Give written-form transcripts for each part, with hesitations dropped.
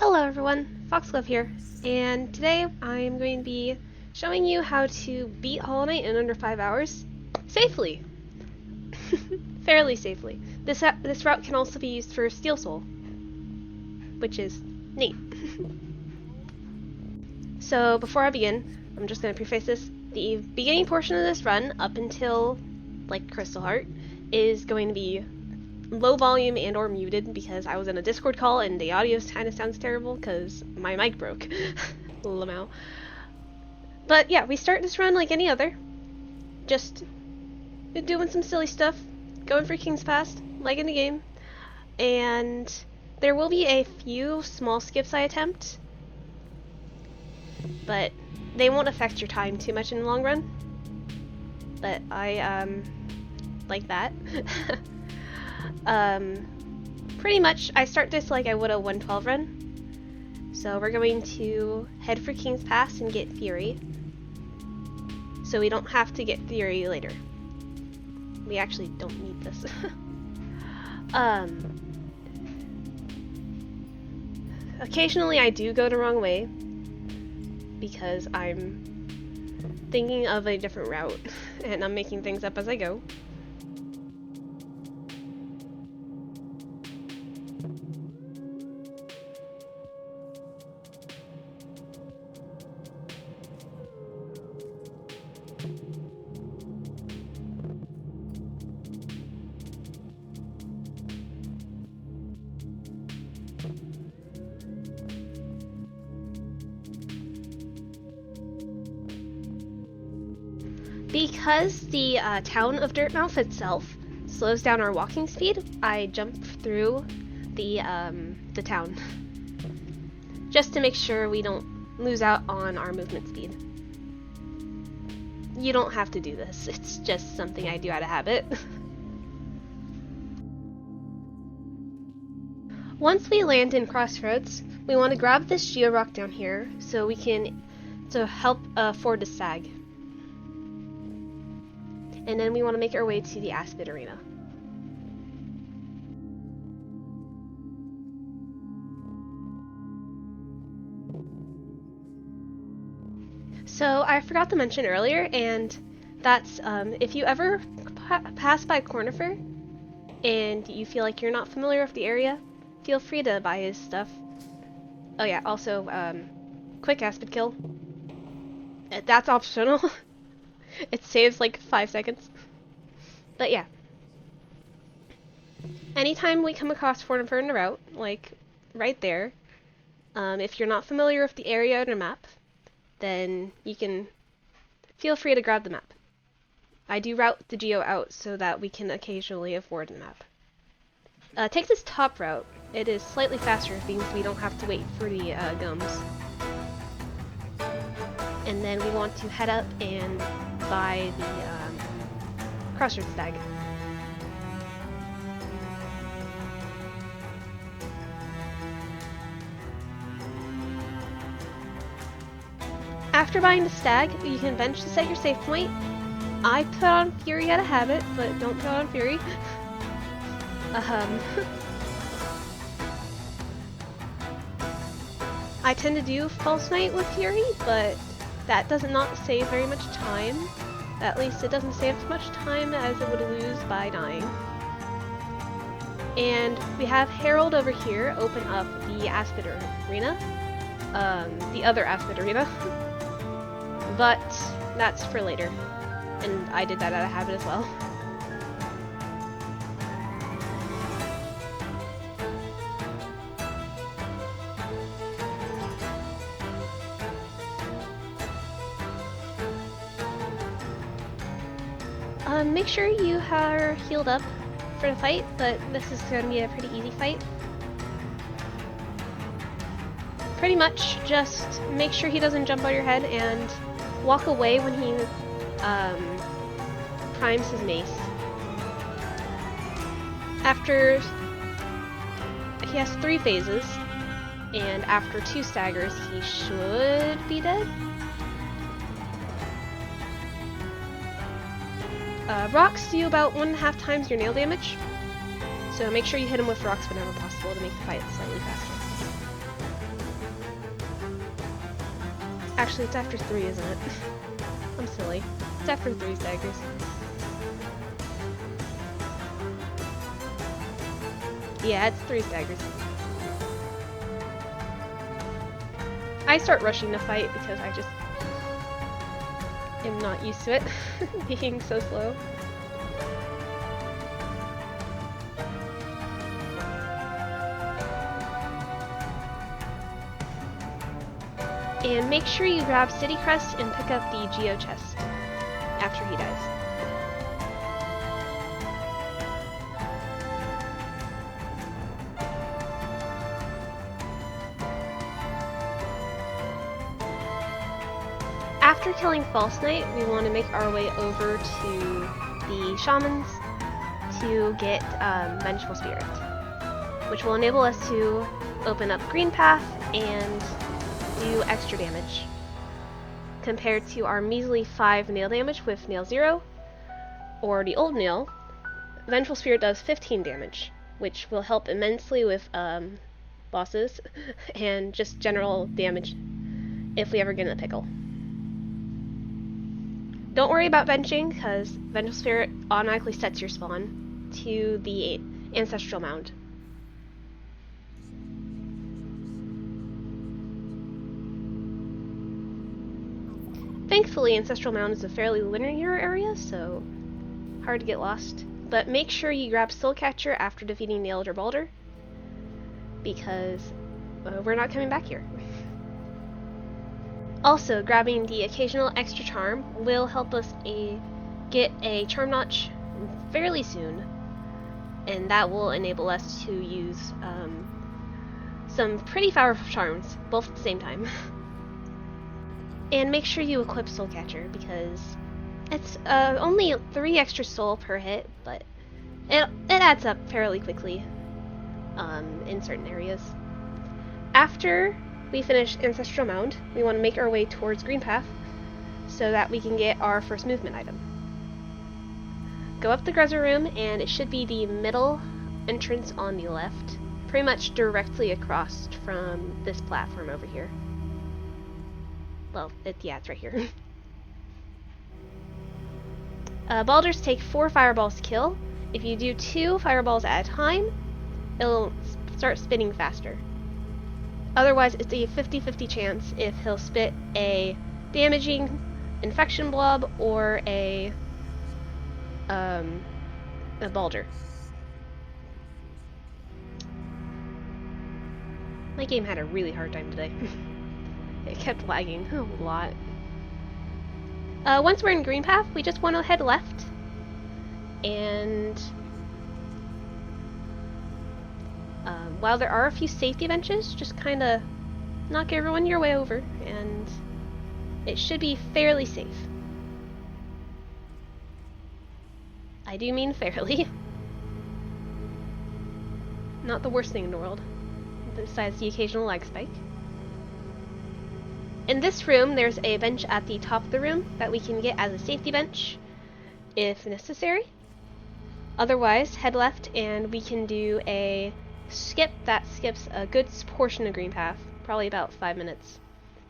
Hello everyone, Foxglove here, and today I am going to be showing you how to beat Hollow Knight in under 5 hours safely. Fairly safely. This route can also be used for Steel Soul, which is neat. So before I begin, I'm just going to preface this. The beginning portion of this run, up until like Crystal Heart, is going to be low volume and or muted because I was in a Discord call and the audio kind of sounds terrible because my mic broke. Lament. But yeah, we start this run like any other. Just doing some silly stuff, going for King's Pass, like in the game. And there will be a few small skips I attempt, but they won't affect your time too much in the long run. But I like that. Pretty much I start this like I would a 112 run. So we're going to head for King's Pass and get Fury, so we don't have to get Fury later. We actually don't need this. Occasionally I do go the wrong way because I'm thinking of a different route and I'm making things up as I go. Because the town of Dirtmouth itself slows down our walking speed, I jump through the town just to make sure we don't lose out on our movement speed. You don't have to do this, it's just something I do out of habit. Once we land in Crossroads, we want to grab this georock down here so we can help ford the Sag. And then we want to make our way to the Aspid Arena. So I forgot to mention earlier, and that's if you ever pass by Cornifer and you feel like you're not familiar with the area, feel free to buy his stuff. Oh yeah, also quick Aspid kill. That's optional. It saves like 5 seconds. But yeah. Anytime we come across Cornifer in the route, like right there, if you're not familiar with the area on the map, then you can feel free to grab the map. I do route the geo out so that we can occasionally avoid the map. Take this top route. It is slightly faster, it means we don't have to wait for the gums. And then we want to head up and buy the Crossroads Stag. After buying the Stag, you can bench to set your save point. I put on Fury out of habit, but don't put on Fury. I tend to do False Knight with Fury, but that does not save very much time. At least it doesn't save as much time as it would lose by dying. And we have Herald over here open up the Aspid Arena. The other Aspid Arena. But that's for later. And I did that out of habit as well. Make sure you are healed up for the fight, but this is going to be a pretty easy fight. Pretty much just make sure he doesn't jump on your head and walk away when he primes his mace. After he has 3 phases, and after 2 staggers he should be dead. Rocks do about 1.5 times your nail damage, so make sure you hit him with rocks whenever possible to make the fight slightly faster. Actually, it's after 3, isn't it? I'm silly. It's after 3 staggers. Yeah, it's 3 staggers. I start rushing the fight because I just am not used to it being so slow. And make sure you grab City Crest and pick up the Geo chest after he dies. After killing False Knight, we want to make our way over to the Shamans to get Vengeful Spirit, which will enable us to open up Greenpath and do extra damage compared to our measly 5 nail damage with Nail 0 or the old nail. Vengeful Spirit does 15 damage, which will help immensely with bosses and just general damage if we ever get in a pickle. Don't worry about benching, because Vengeful Spirit automatically sets your spawn to the Ancestral Mound. Thankfully, Ancestral Mound is a fairly linear area, so hard to get lost. But make sure you grab Soulcatcher after defeating Nailed or Balder, because we're not coming back here. Also, grabbing the occasional extra charm will help us get a charm notch fairly soon, and that will enable us to use some pretty powerful charms, both at the same time. And make sure you equip Soulcatcher, because it's only 3 extra soul per hit, but it adds up fairly quickly in certain areas. After we finish Ancestral Mound, we want to make our way towards Greenpath so that we can get our first movement item. Go up the Grezzer Room, and it should be the middle entrance on the left, pretty much directly across from this platform over here. Well, yeah, it's right here. Balders take 4 fireballs to kill. If you do 2 fireballs at a time, it'll start spinning faster. Otherwise, it's a 50-50 chance if he'll spit a damaging infection blob or a Balder. My game had a really hard time today. It kept lagging a lot. Once we're in Greenpath, we just want to head left and while there are a few safety benches, just kind of knock everyone your way over, and it should be fairly safe. I do mean fairly. Not the worst thing in the world, besides the occasional lag spike. In this room, there's a bench at the top of the room that we can get as a safety bench, if necessary. Otherwise, head left and we can do a skip that skips a good portion of Greenpath, probably about 5 minutes.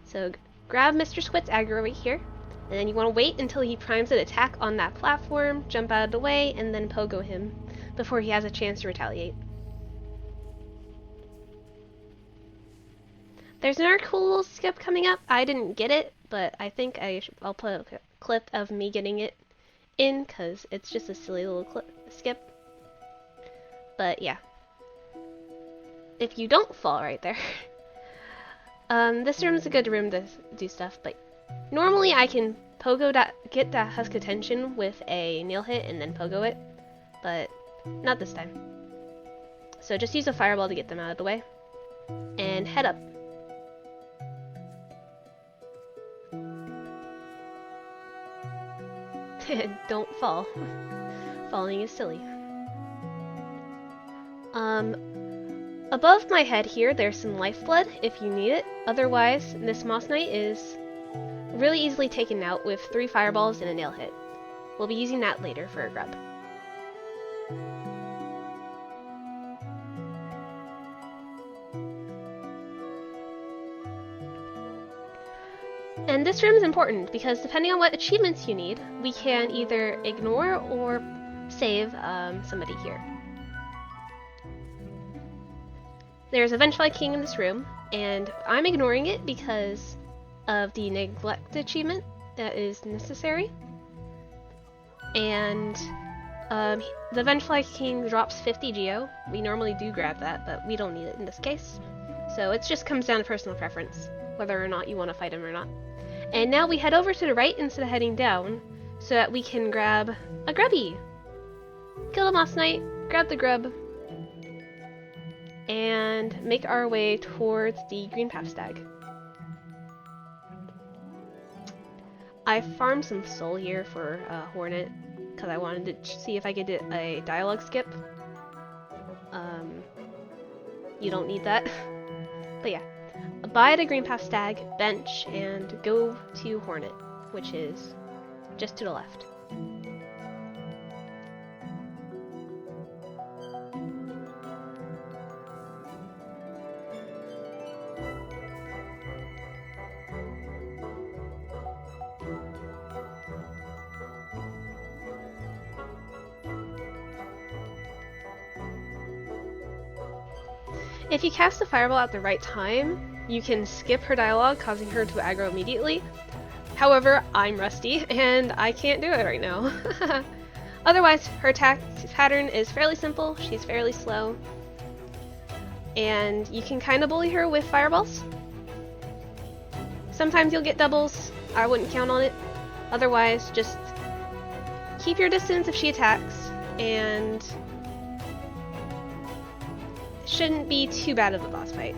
So grab Mr. Squid's aggro right here, and then you want to wait until he primes an attack on that platform, jump out of the way, and then pogo him before he has a chance to retaliate. There's another cool little skip coming up. I didn't get it, but I think I'll put a clip of me getting it in, because it's just a silly little skip. But yeah. If you don't fall right there. This room is a good room to do stuff, but normally I can get that Husk attention with a nail hit and then pogo it, but not this time. So just use a fireball to get them out of the way, and head up. Don't fall. Falling is silly. Above my head here, there's some lifeblood if you need it. Otherwise, this Moss Knight is really easily taken out with 3 fireballs and a nail hit. We'll be using that later for a grub. And this room is important because depending on what achievements you need, we can either ignore or save somebody here. There's a Vengefly King in this room, and I'm ignoring it because of the neglect achievement that is necessary. And the Vengefly King drops 50 geo. We normally do grab that, but we don't need it in this case. So it just comes down to personal preference, whether or not you want to fight him or not. And now we head over to the right instead of heading down, so that we can grab a grubby. Killed him last night, grab the grub, and make our way towards the Greenpath stag. I farmed some soul here for Hornet, because I wanted to see if I could get a dialogue skip. You don't need that. But yeah, buy the Greenpath stag, bench, and go to Hornet, which is just to the left. If you cast a fireball at the right time, you can skip her dialogue, causing her to aggro immediately. However, I'm rusty, and I can't do it right now. Otherwise, her attack pattern is fairly simple, she's fairly slow, and you can kind of bully her with fireballs. Sometimes you'll get doubles, I wouldn't count on it. Otherwise, just keep your distance if she attacks, and shouldn't be too bad of a boss fight.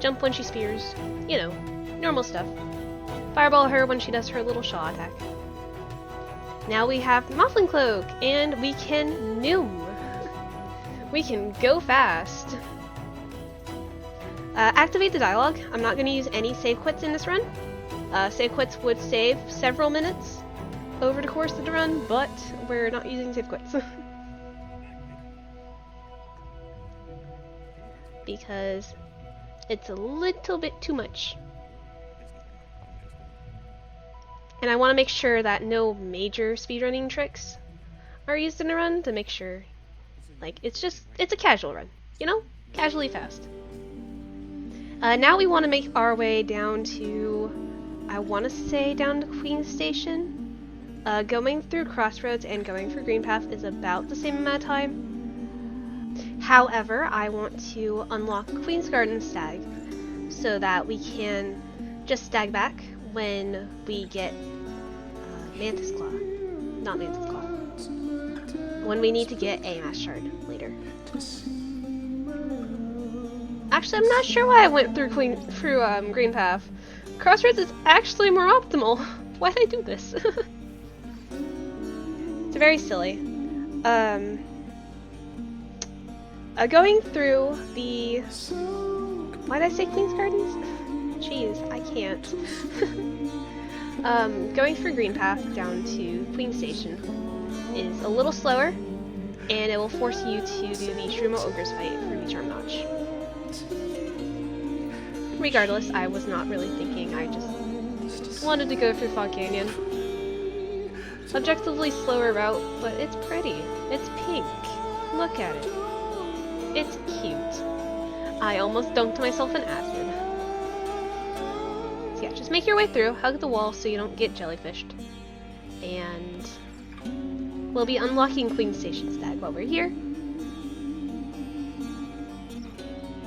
Jump when she spears, you know, normal stuff. Fireball her when she does her little Shaw attack. Now we have Mothling Cloak, and we can noom. We can go fast. Activate the dialogue. I'm not going to use any save quits in this run. Save quits would save several minutes over the course of the run, but we're not using save quits. Because it's a little bit too much. And I want to make sure that no major speedrunning tricks are used in a run to make sure, like, it's a casual run, you know? Casually fast. Now we want to make our way down to, I want to say down to Queen's Station. Going through Crossroads and going through Greenpath is about the same amount of time. However, I want to unlock Queen's Garden Stag so that we can just stag back when we get Mantis Claw. Not Mantis Claw. When we need to get a Mass Shard later. Actually, I'm not sure why I went through Greenpath. Crossroads is actually more optimal. Why'd I do this? It's very silly. Going through the... Why did I say Queen's Gardens? Jeez, I can't. Going through Greenpath down to Queen's Station is a little slower, and it will force you to do the Shroomo Ogre's fight for the Charm Notch. Regardless, I was not really thinking, I just wanted to go through Fog Canyon. Objectively slower route, but it's pretty. It's pink. Look at it. It's cute. I almost dunked myself in acid. So yeah, just make your way through, hug the wall so you don't get jellyfished. And we'll be unlocking Queen's Station Stag while we're here.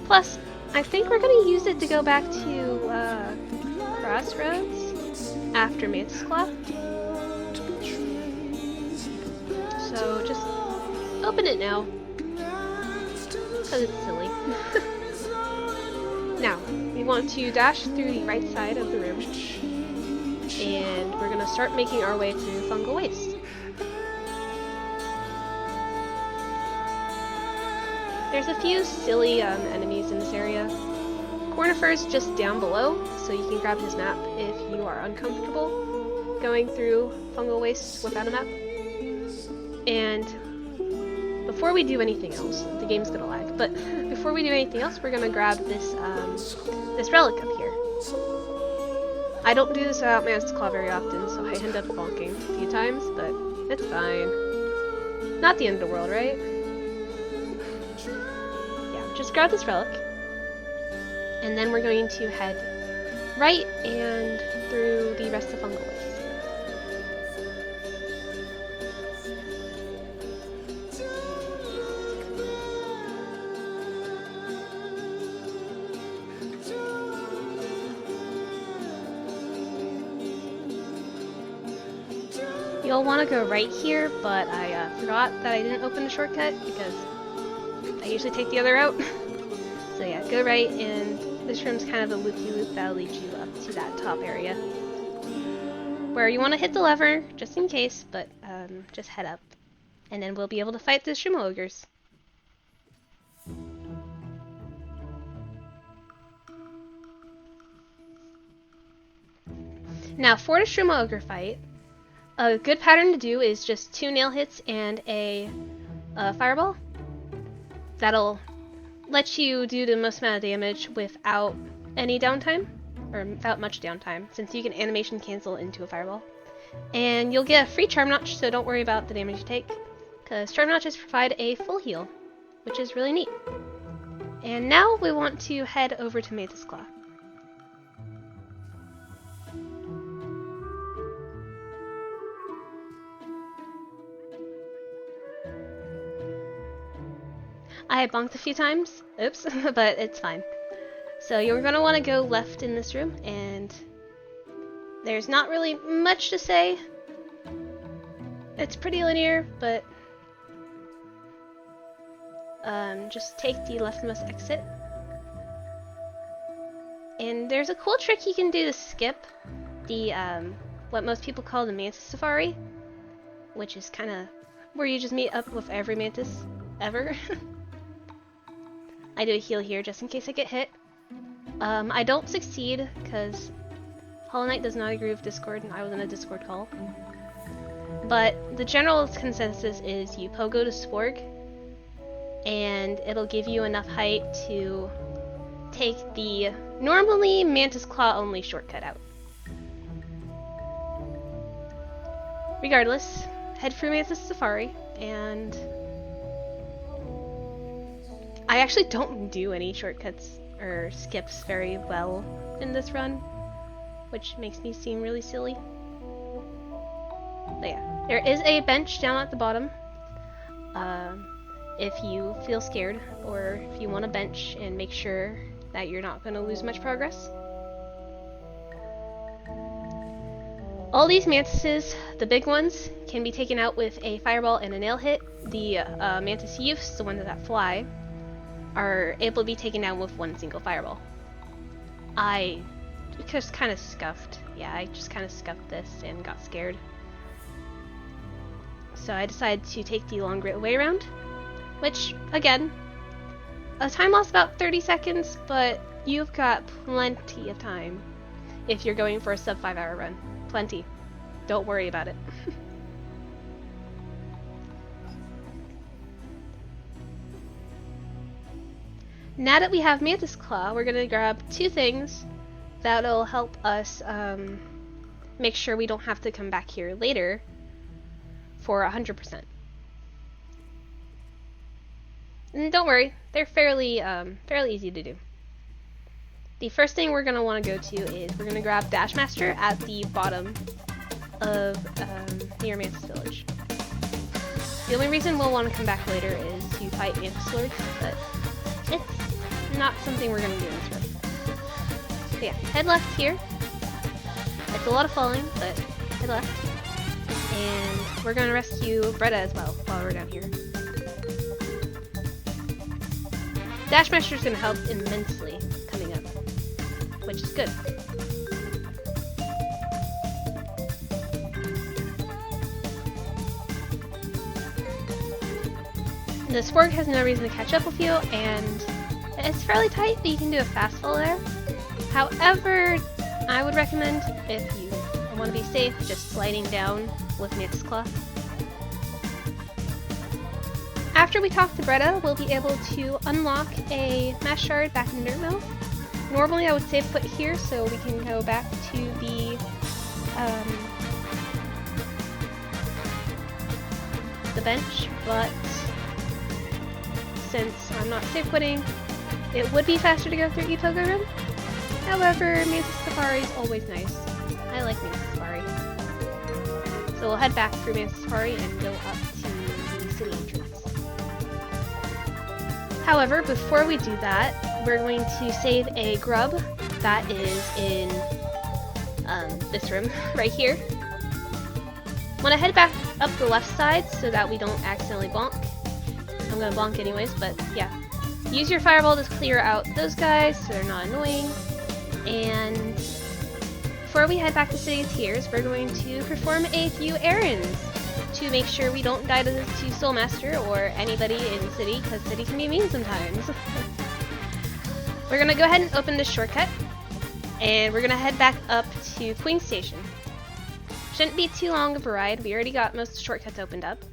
Plus, I think we're gonna use it to go back to Crossroads after Mantis Claw. So just open it now. Because it's silly. Now, we want to dash through the right side of the room, and we're going to start making our way through Fungal Waste. There's a few silly enemies in this area. Cornifer's just down below, so you can grab his map if you are uncomfortable going through Fungal Waste without a map. And before we do anything else, the game's gonna lag, but before we do anything else, we're gonna grab this this relic up here. I don't do this without Mantis Claw very often, so I end up bonking a few times, but it's fine. Not the end of the world, right? Yeah, just grab this relic. And then we're going to head right and through the rest of Fungal Waste. You'll want to go right here, but I forgot that I didn't open the shortcut because I usually take the other route. So yeah, go right, and this room's kind of a loop-de-loop that'll lead you up to that top area. Where you want to hit the lever, just in case, but just head up. And then we'll be able to fight the Shroom Ogres. Now, for the Shroom Ogre fight, a good pattern to do is just 2 nail hits and a fireball. That'll let you do the most amount of damage without any downtime, or without much downtime, since you can animation cancel into a fireball. And you'll get a free Charm Notch, so don't worry about the damage you take, because Charm Notches provide a full heal, which is really neat. And now we want to head over to Mantis Claw. I bonked a few times, oops, but it's fine. So you're going to want to go left in this room, and there's not really much to say. It's pretty linear, but just take the leftmost exit. And there's a cool trick you can do to skip the, what most people call the Mantis Safari, which is kind of where you just meet up with every Mantis ever. I do a heal here just in case I get hit. I don't succeed because Hollow Knight does not agree with Discord and I was in a Discord call. But the general consensus is you pogo to Sporg and it'll give you enough height to take the normally Mantis Claw only shortcut out. Regardless, head for Mantis Safari, and I actually don't do any shortcuts or skips very well in this run, which makes me seem really silly. But yeah, there is a bench down at the bottom. If you feel scared, or if you want to bench and make sure that you're not going to lose much progress. All these mantises, the big ones, can be taken out with a fireball and a nail hit. The mantis youths, the ones that fly, are able to be taken down with one single fireball. I just kind of scuffed. Yeah, I just kind of scuffed this and got scared. So I decided to take the long way around, which, again, a time loss about 30 seconds, but you've got plenty of time if you're going for a sub 5 hour run. Plenty. Don't worry about it. Now that we have Mantis Claw, we're going to grab 2 things that'll help us make sure we don't have to come back here later for 100%. And don't worry, they're fairly easy to do. The first thing we're going to want to go to is we're going to grab Dashmaster at the bottom of near Mantis Village. The only reason we'll want to come back later is to fight Mantis Lords, but it's not something we're going to do in this room. So yeah, head left here. It's a lot of falling, but head left. And we're going to rescue Bretta as well while we're down here. Dashmaster is going to help immensely coming up, which is good. The Sporg has no reason to catch up with you, and it's fairly tight, but you can do a fast fall there. However, I would recommend, if you want to be safe, just sliding down with Mantis Claw. After we talk to Bretta, we'll be able to unlock a Mass Shard back in Dirt Mill, normally I would save put here so we can go back to the bench, but since I'm not save quitting, it would be faster to go through Epogo Room. However, Mantis Safari is always nice. I like Mantis Safari. So we'll head back through Mantis Safari and go up to the city entrance. However, before we do that, we're going to save a grub that is in this room right here. Want to head back up the left side so that we don't accidentally bonk. I'm gonna bonk anyways, but yeah. Use your fireball to clear out those guys so they're not annoying. And before we head back to City of Tears, we're going to perform a few errands to make sure we don't die to Soulmaster or anybody in City, because City can be mean sometimes. We're gonna go ahead and open this shortcut, and we're gonna head back up to Queen Station. Shouldn't be too long of a ride. We already got most of the shortcuts opened up.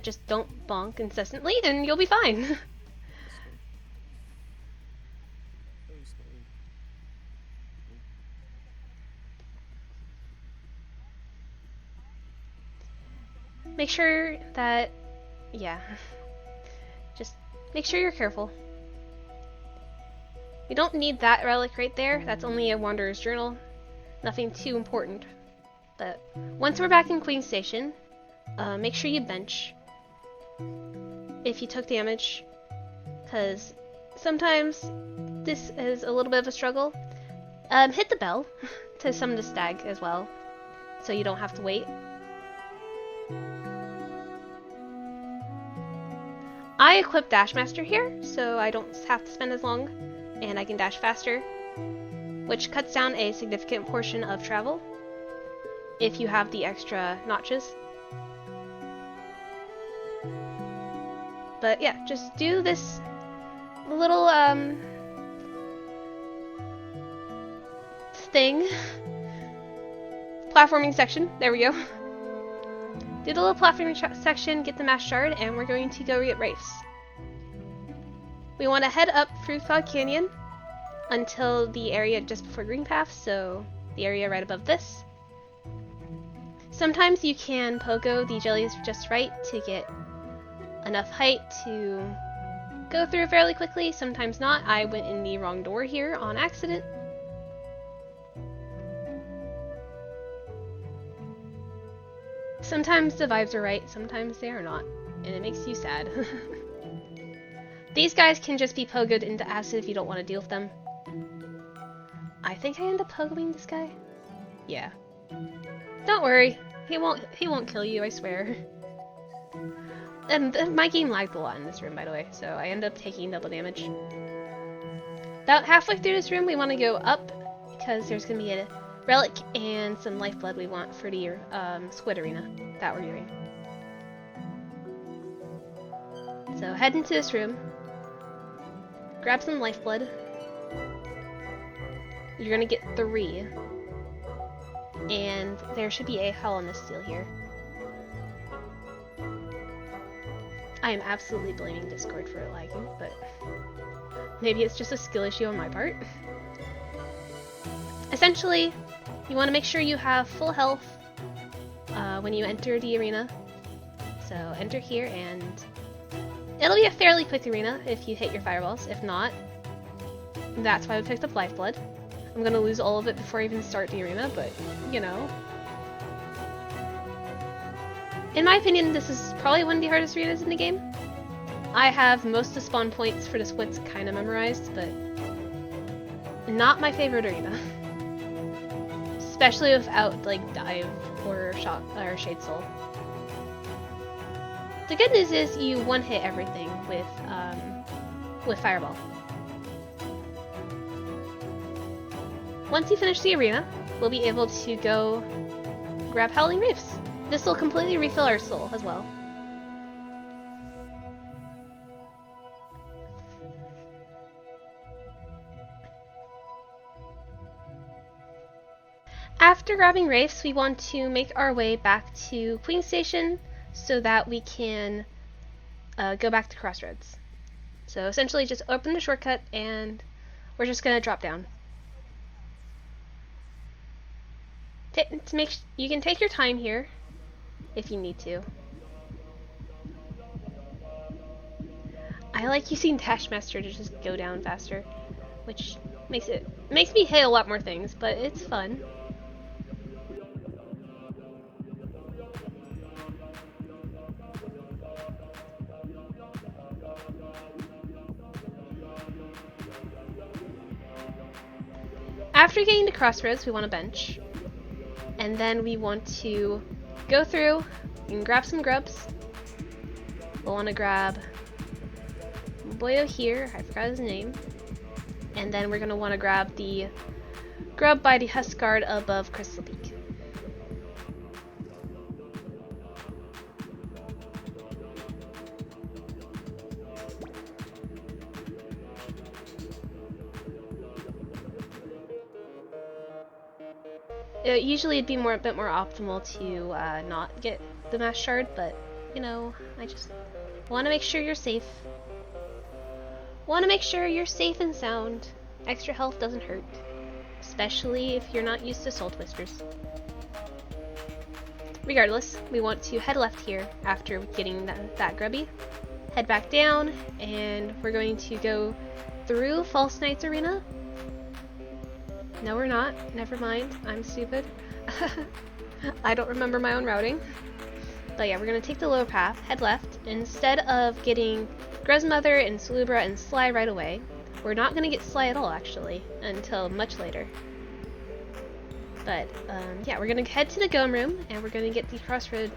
Just don't bonk incessantly and you'll be fine. Make sure that, yeah, just make sure you're careful. We don't need that relic right there. That's only a Wanderer's Journal. Nothing too important. But once we're back in Queen Station, make sure you bench if you took damage, because sometimes this is a little bit of a struggle. Hit the bell to summon the stag as well, so you don't have to wait. I equipped Dashmaster here, so I don't have to spend as long, and I can dash faster, which cuts down a significant portion of travel if you have the extra notches. But yeah, just do this little thing. Platforming section, there we go. Do the little platforming section, get the Mass Shard, and we're going to go get Wraiths. We want to head up through Fog Canyon until the area just before Greenpath, so the area right above this. Sometimes you can pogo the jellies just right to get enough height to go through fairly quickly, sometimes not. I went in the wrong door here on accident. Sometimes the vibes are right, sometimes they are not, and it makes you sad. These guys can just be pogoed into acid if you don't want to deal with them. I think I end up pogoing this guy. Yeah. Don't worry, he won't kill you, I swear. And my game lagged a lot in this room, by the way, so I end up taking double damage. About halfway through this room, we want to go up, because there's going to be a relic and some lifeblood we want for the squid arena that we're doing. So head into this room, grab some lifeblood. You're going to get 3, and there should be a Hell on the Steel here. I am absolutely blaming Discord for it lagging, but maybe it's just a skill issue on my part. Essentially, you want to make sure you have full health when you enter the arena. So enter here, and it'll be a fairly quick arena if you hit your fireballs. If not, that's why we picked up Lifeblood. I'm going to lose all of it before I even start the arena, but, you know. In my opinion, this is probably one of the hardest arenas in the game. I have most of the spawn points for the splits kind of memorized, but not my favorite arena. Especially without, like, Dive or Shade Soul. The good news is you one-hit everything with Fireball. Once you finish the arena, we'll be able to go grab Howling Reefs. This will completely refill our soul as well. After grabbing Wraiths, we want to make our way back to Queen Station so that we can go back to Crossroads. So essentially just open the shortcut and we're just gonna drop down. You can take your time here if you need to. I like using Dashmaster to just go down faster, which makes me hit a lot more things, but it's fun. After getting to Crossroads, we want a bench. And then we want to go through and grab some grubs. We'll want to grab Boyo here, I forgot his name. And then we're going to want to grab the grub by the Husk Guard above Crystal Peak. Usually it'd be a bit more optimal to not get the mass shard, but you know, I just want to make sure you're safe. Want to make sure you're safe and sound. Extra health doesn't hurt, especially if you're not used to Soul Twisters. Regardless, we want to head left here after getting that grubby. Head back down, and we're going to go through False Knight's Arena. No, we're not. Never mind. I'm stupid. I don't remember my own routing. But yeah, we're going to take the lower path, head left. Instead of getting Grezmother and Salubra and Sly right away, we're not going to get Sly at all, actually, until much later. But, yeah, we're going to head to the Gome Room, and we're going to get the Crossroad...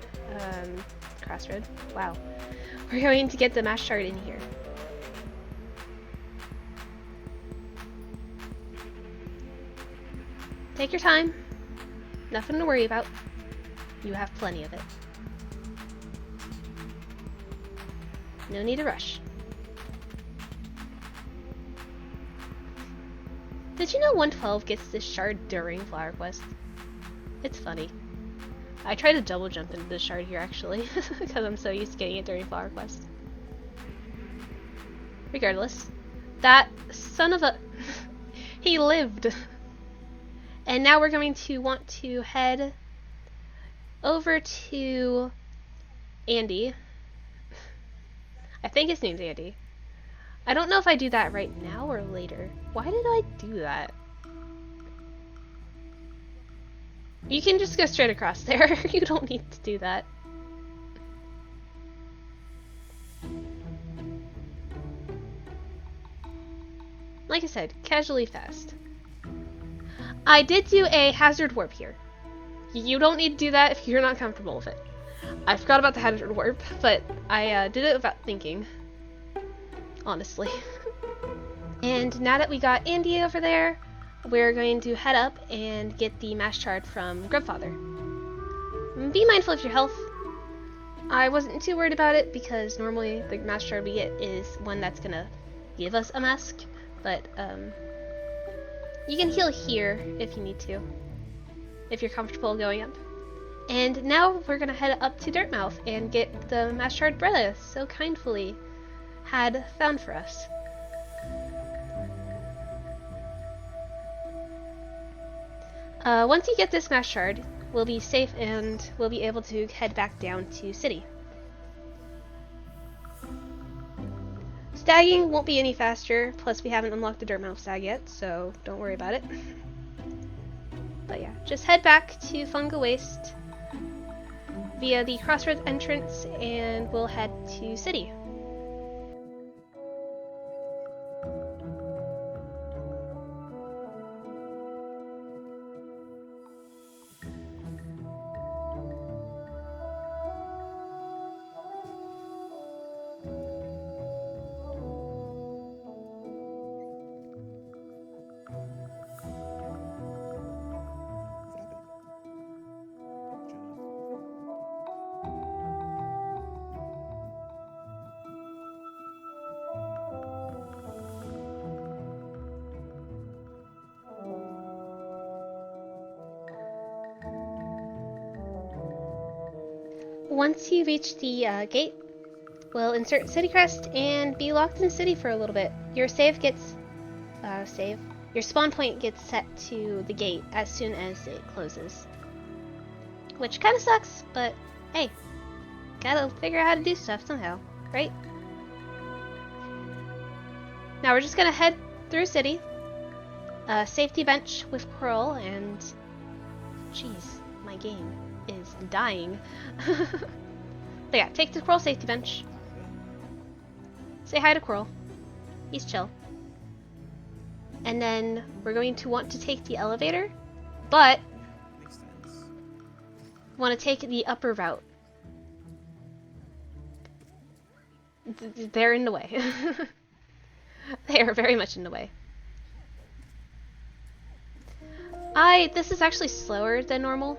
Wow. We're going to get the Mass Shard in here. Take your time. Nothing to worry about. You have plenty of it. No need to rush. Did you know 112 gets this shard during Flower Quest? It's funny. I tried to double jump into this shard here actually, because I'm so used to getting it during Flower Quest. Regardless, that son of a... he lived! And now we're going to want to head over to Andy. I think his name's Andy. I don't know if I do that right now or later. Why did I do that? You can just go straight across there. You don't need to do that. Like I said, casually fast. I did do a hazard warp here. You don't need to do that if you're not comfortable with it. I forgot about the hazard warp, but I did it without thinking. Honestly. And now that we got Andy over there, we're going to head up and get the mass shard from Grubfather. Be mindful of your health. I wasn't too worried about it because normally the mass shard we get is one that's gonna give us a mask, but you can heal here if you need to, if you're comfortable going up. And now we're gonna head up to Dirtmouth and get the mass shard Bretta so kindly had found for us. Once you get this mass shard, we'll be safe and we'll be able to head back down to City. Stagging won't be any faster, plus we haven't unlocked the Dirtmouth stag yet, so don't worry about it. But yeah, just head back to Fungal Waste via the Crossroads entrance and we'll head to City. Once you reach the gate, we'll insert City Crest and be locked in the city for a little bit. Your save gets save. Your spawn point gets set to the gate as soon as it closes. Which kind of sucks, but hey, gotta figure out how to do stuff somehow, right? Now we're just gonna head through city. Safety bench with Curl and... Jeez, my game is dying. But yeah, take the Curl safety bench. Say hi to Curl. He's chill. And then we're going to want to take the elevator, but want to take the upper route. They're in the way. They are very much in the way. This is actually slower than normal.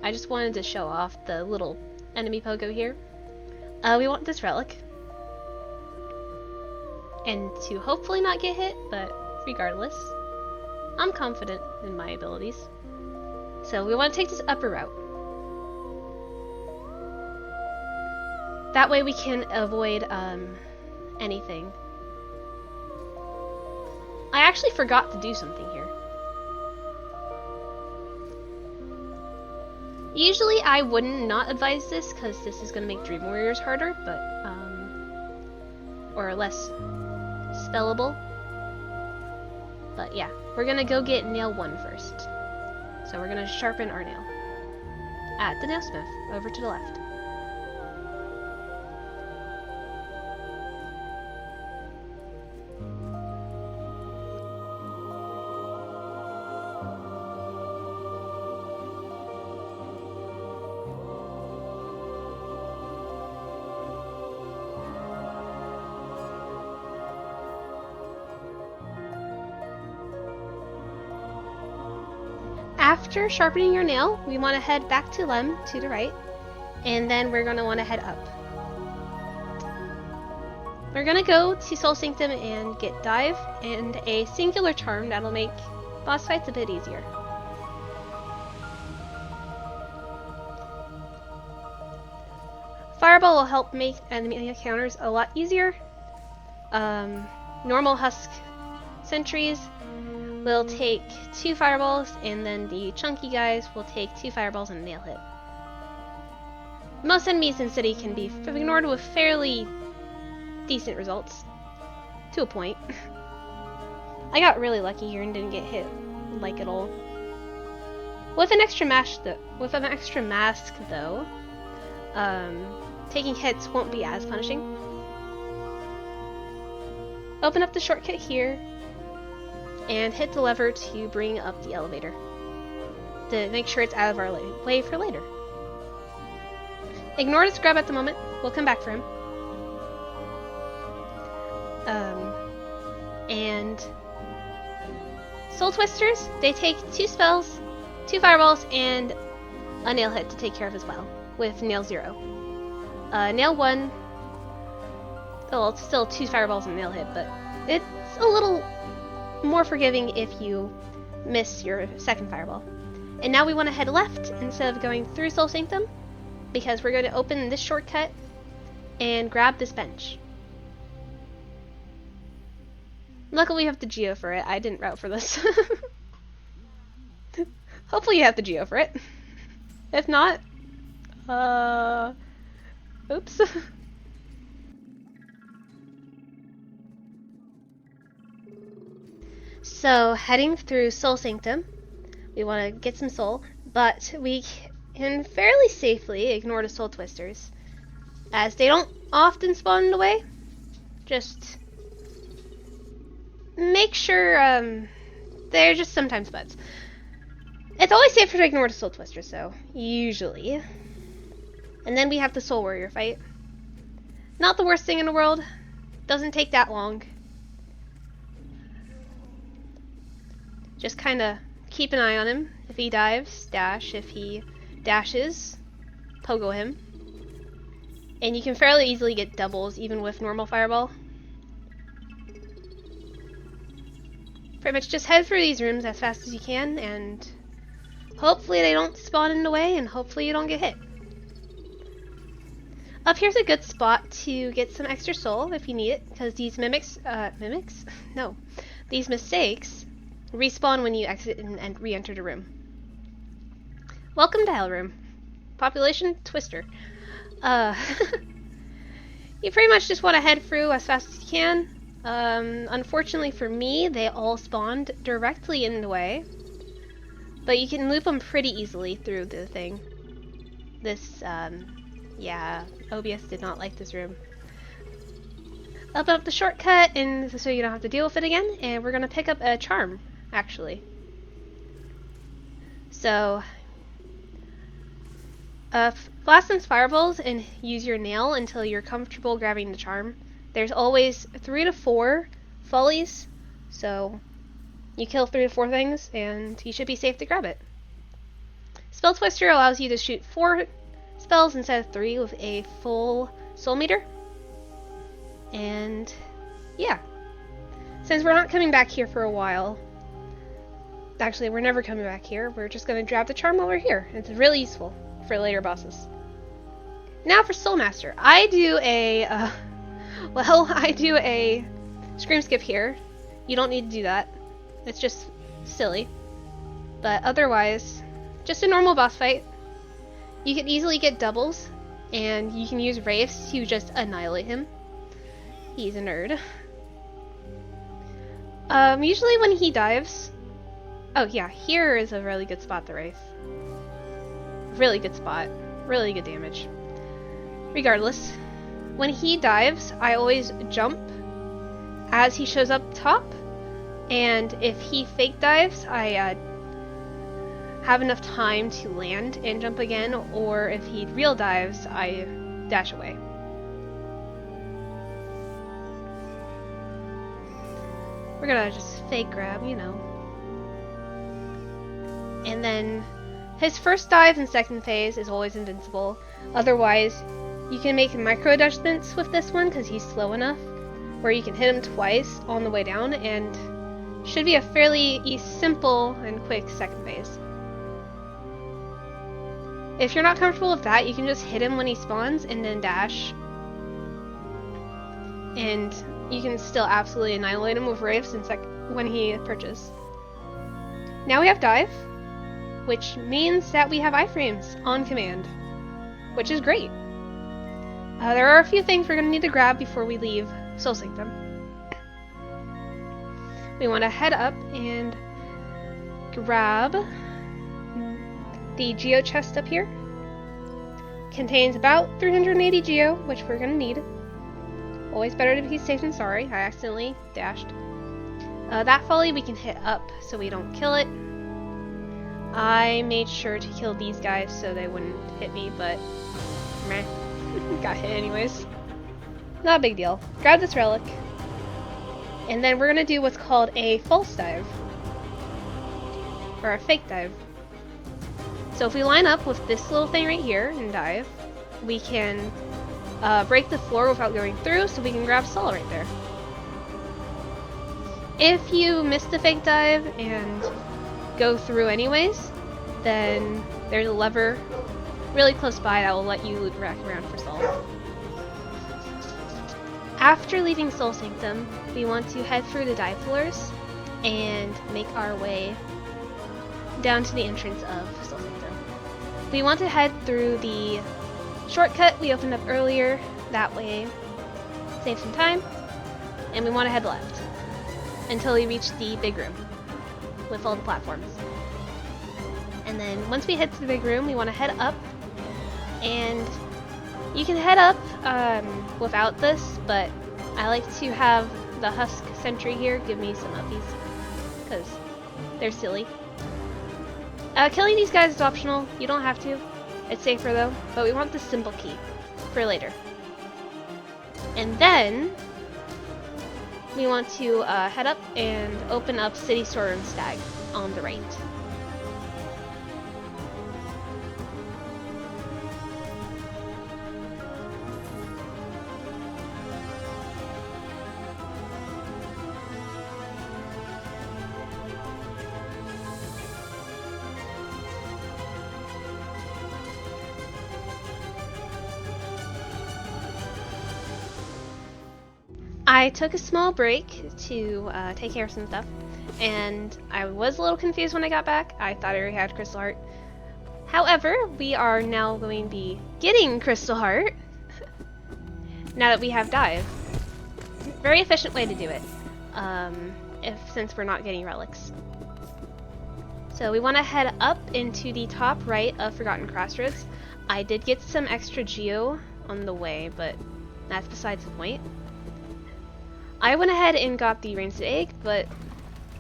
I just wanted to show off the little enemy pogo here. We want this relic. And to hopefully not get hit, but regardless, I'm confident in my abilities. So we want to take this upper route. That way we can avoid anything. I actually forgot to do something here. Usually I wouldn't not advise this because this is going to make Dream Warriors harder, but or less spellable. But yeah, we're gonna go get nail 1 first. So we're gonna sharpen our nail at the nailsmith over to the left. After sharpening your nail, we want to head back to Lem to the right, and then we're going to want to head up. We're going to go to Soul Sanctum and get Dive and a singular charm that'll make boss fights a bit easier. Fireball will help make enemy encounters a lot easier. Normal Husk sentries will take 2 fireballs, and then the chunky guys will take 2 fireballs and a nail hit. Most enemies in city can be ignored with fairly decent results, to a point. I got really lucky here and didn't get hit like at all. With an extra mask though, taking hits won't be as punishing. Open up the shortcut here and hit the lever to bring up the elevator to make sure it's out of our way for later. Ignore the scrub at the moment. We'll come back for him. And Soul Twisters, they take 2 spells, 2 fireballs, and a nail hit to take care of as well, with nail 0. Nail 1, well, it's still 2 fireballs and a nail hit, but it's a little more forgiving if you miss your second fireball. And now we want to head left instead of going through Soul Sanctum, because we're going to open this shortcut and grab this bench. Luckily we have the geo for it. I didn't route for this. Hopefully you have the geo for it. If not, oops. So, heading through Soul Sanctum, we want to get some soul, but we can fairly safely ignore the Soul Twisters, as they don't often spawn in the way. Just make sure they're just sometimes buds. It's always safer to ignore the Soul Twisters, so usually. And then we have the Soul Warrior fight. Not the worst thing in the world. Doesn't take that long. Just kind of keep an eye on him. If he dives, dash. If he dashes, pogo him. And you can fairly easily get doubles even with normal fireball. Pretty much just head through these rooms as fast as you can, and hopefully they don't spawn in the way, and hopefully you don't get hit. Up here's a good spot to get some extra soul if you need it, because these mimics? No. These mistakes respawn when you exit and re-enter the room. Welcome to Hellroom. Population Twister. You pretty much just want to head through as fast as you can. Unfortunately for me, they all spawned directly in the way. But you can loop them pretty easily through the thing. This, yeah, OBS did not like this room. Open up the shortcut, and so you don't have to deal with it again, and we're gonna pick up a charm, actually. So, blast some fireballs and use your nail until you're comfortable grabbing the charm. There's always 3 to 4 follies, so you kill 3 to 4 things, and you should be safe to grab it. Spell Twister allows you to shoot 4 spells instead of 3 with a full soul meter. And yeah, since we're not coming back here for a while, actually we're never coming back here, we're just going to grab the charm while we're here. It's really useful for later bosses. Now for Soul Master. I do a scream skip here. You don't need to do that. It's just silly. But otherwise, just a normal boss fight. You can easily get doubles, and you can use Wraiths to just annihilate him. He's a nerd. Usually when he dives... Oh yeah, here is a really good spot to Wraith. Really good spot. Really good damage. Regardless, when he dives, I always jump as he shows up top. And if he fake dives, I have enough time to land and jump again. Or if he real dives, I dash away. We're gonna just fake grab, you know. And then his first dive in second phase is always invincible. Otherwise, you can make micro adjustments with this one because he's slow enough where you can hit him twice on the way down, and should be a fairly simple and quick second phase. If you're not comfortable with that, you can just hit him when he spawns and then dash. And you can still absolutely annihilate him with Wraiths when he perches. Now we have Dive, which means that we have iframes on command, which is great. There are a few things we're going to need to grab before we leave Soul Sanctum. We want to head up and grab the Geo chest up here. Contains about 380 Geo, which we're going to need. Always better to be safe than sorry. I accidentally dashed. That folly we can hit up so we don't kill it. I made sure to kill these guys so they wouldn't hit me, but meh. Got hit anyways. Not a big deal. Grab this relic. And then we're going to do what's called a false dive. Or a fake dive. So if we line up with this little thing right here and dive, we can break the floor without going through, so we can grab Sol right there. If you miss the fake dive and go through anyways, then there's a lever really close by that will let you loop back around for Sol. After leaving Soul Sanctum, we want to head through the dive floors and make our way down to the entrance of Soul Sanctum. We want to head through the shortcut we opened up earlier, that way save some time, and we want to head left until we reach the big room with all the platforms. And then once we head to the big room, we want to head up, and you can head up without this, but I like to have the Husk Sentry here give me some of these because they're silly. Killing these guys is optional, you don't have to. It's safer though, but we want the symbol key for later. And then we want to head up and open up City Storeroom Stag on the right. I took a small break to take care of some stuff, and I was a little confused when I got back. I thought I already had Crystal Heart. However, we are now going to be getting Crystal Heart now that we have Dive. Very efficient way to do it, since we're not getting relics. So we want to head up into the top right of Forgotten Crossroads. I did get some extra geo on the way, but that's besides the point. I went ahead and got the rancid egg, but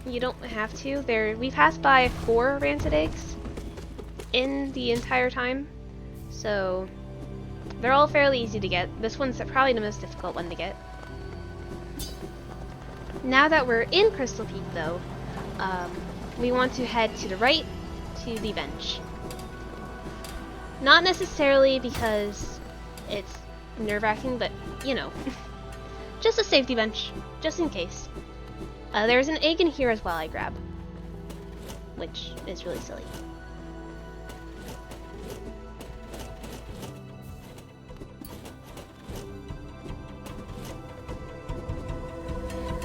you don't have to. We passed by 4 rancid eggs in the entire time, so they're all fairly easy to get. This one's probably the most difficult one to get. Now that we're in Crystal Peak though, we want to head to the right to the bench. Not necessarily because it's nerve-wracking, but you know, just a safety bench, just in case. There's an egg in here as well I grab, which is really silly.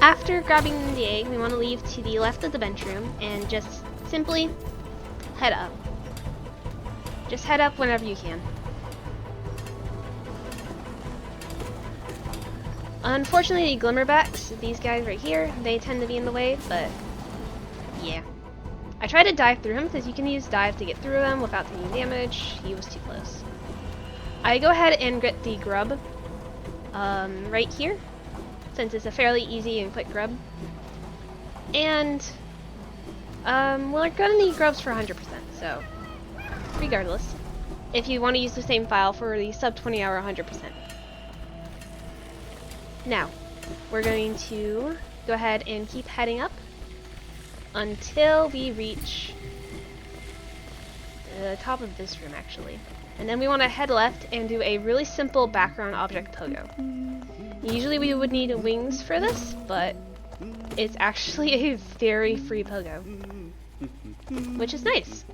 After grabbing the egg, we want to leave to the left of the bench room and just simply head up. Just head up whenever you can. Unfortunately, Glimmerbacks, these guys right here, they tend to be in the way, but yeah. I tried to dive through him because you can use dive to get through them without taking damage. He was too close. I go ahead and get the grub right here, since it's a fairly easy and quick grub. And we're gonna need grubs for 100%, so regardless, if you want to use the same file for the sub 20 hour 100%. Now, we're going to go ahead and keep heading up until we reach the top of this room, actually. And then we want to head left and do a really simple background object pogo. Usually we would need wings for this, but it's actually a very free pogo, which is nice.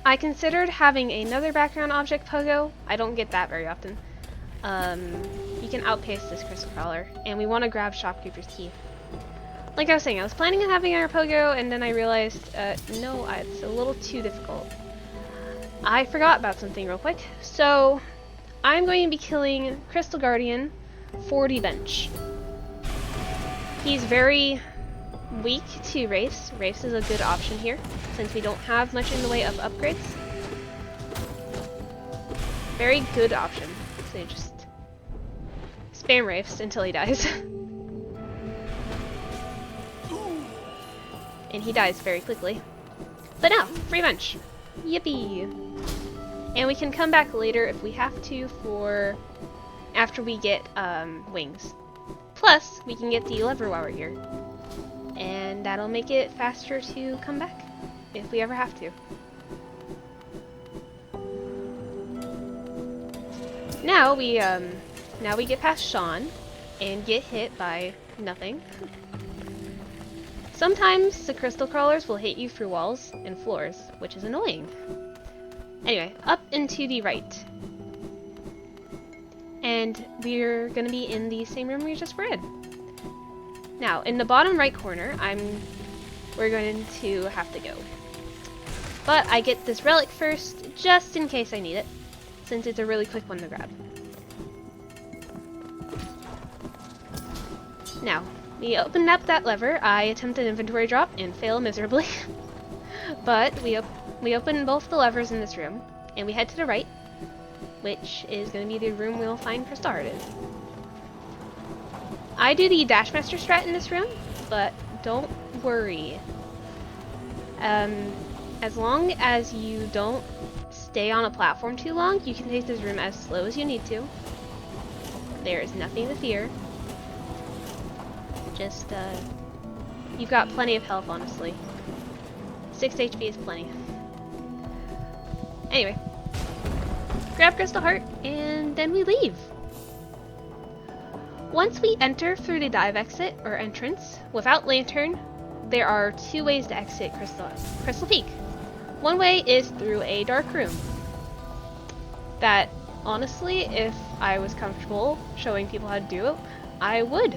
I considered having another background object pogo. I don't get that very often. You can outpace this crystal crawler, and we want to grab Shopkeeper's Key. Like I was saying, I was planning on having our pogo, and then I realized, no, it's a little too difficult. I forgot about something real quick, so I'm going to be killing Crystal Guardian for the bench. He's very weak to Race. Race is a good option here, since we don't have much in the way of upgrades. Very good option. So you just spam Race until he dies. And he dies very quickly. But now, free bench. Yippee! And we can come back later if we have to for after we get wings. Plus, we can get the lever while we're here. And that'll make it faster to come back if we ever have to. Now we get past Sean and get hit by nothing. Sometimes the crystal crawlers will hit you through walls and floors, which is annoying. Anyway, up and to the right. And we're gonna be in the same room we just were in. Now, in the bottom right corner, we're going to have to go. But I get this relic first, just in case I need it, since it's a really quick one to grab. Now, we opened up that lever. I attempt an inventory drop and fail miserably. But we open both the levers in this room, and we head to the right, which is going to be the room we'll find Crystal Heart in. I do the Dashmaster strat in this room, but don't worry. As long as you don't stay on a platform too long, you can take this room as slow as you need to. There is nothing to fear. Just, you've got plenty of health, honestly. 6 HP is plenty. Anyway, grab Crystal Heart, and then we leave. Once we enter through the dive exit, or entrance, without Lantern, there are 2 ways to exit Crystal Peak. One way is through a dark room that honestly, if I was comfortable showing people how to do it, I would.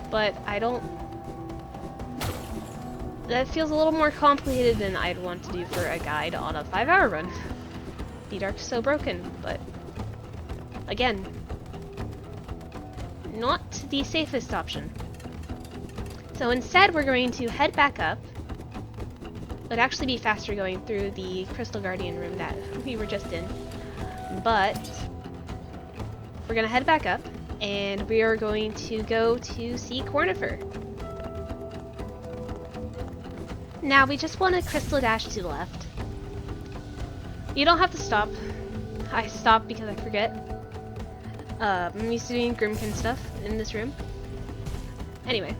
But I don't... That feels a little more complicated than I'd want to do for a guide on a 5-hour run. The Dark's so broken, but... Again, not the safest option. So instead we're going to head back up. It would actually be faster going through the Crystal Guardian room that we were just in. But we're going to head back up and we are going to go to see Cornifer. Now we just want to crystal dash to the left. You don't have to stop. I stopped because I forget. I'm used to doing Grimkin stuff in this room. Anyway.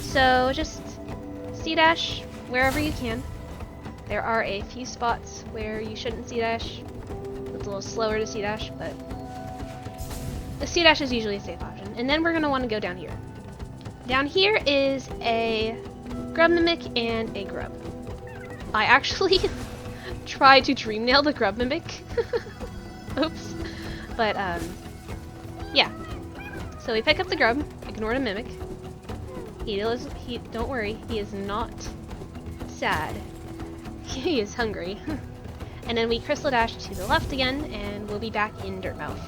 So just C-dash wherever you can. There are a few spots where you shouldn't C-dash. It's a little slower to C-dash, but the C-dash is usually a safe option. And then we're going to want to go down here. Down here is a grub mimic and a grub. I actually tried to dream nail the grub mimic. Oops. But, yeah. So we pick up the grub, ignore the mimic. Don't worry, he is not sad. He is hungry. And then we crystal dash to the left again, and we'll be back in Dirtmouth.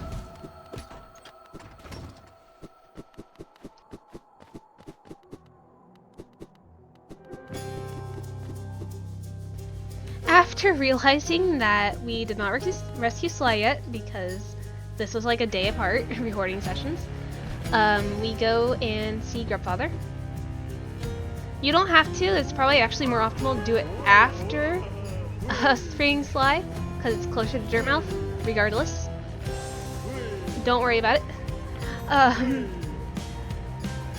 After realizing that we did not rescue Sly yet, because this was like a day apart recording sessions, we go and see Grubfather. You don't have to, it's probably actually more optimal to do it after freeing Sly, because it's closer to Dirtmouth, regardless. Don't worry about it.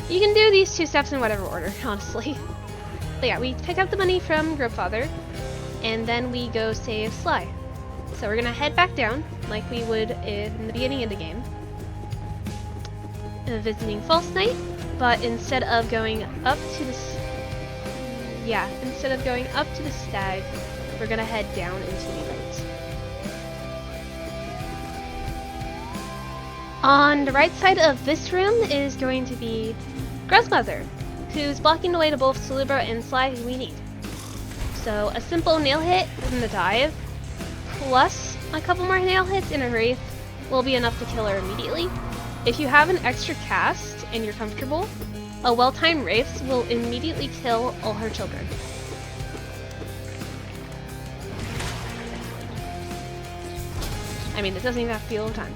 You can do these 2 steps in whatever order, honestly. But yeah, we pick up the money from Grubfather, and then we go save Sly. So we're gonna head back down, like we would in the beginning of the game, visiting False Knight, but instead of going up to the stag, we're gonna head down into the right. On the right side of this room is going to be Grub's mother, who's blocking the way to both Salubra and Sly who we need. So a simple nail hit in the dive, plus a couple more nail hits in a wraith will be enough to kill her immediately. If you have an extra cast and you're comfortable, a well-timed wraith will immediately kill all her children. I mean, it doesn't even have to be well-timed.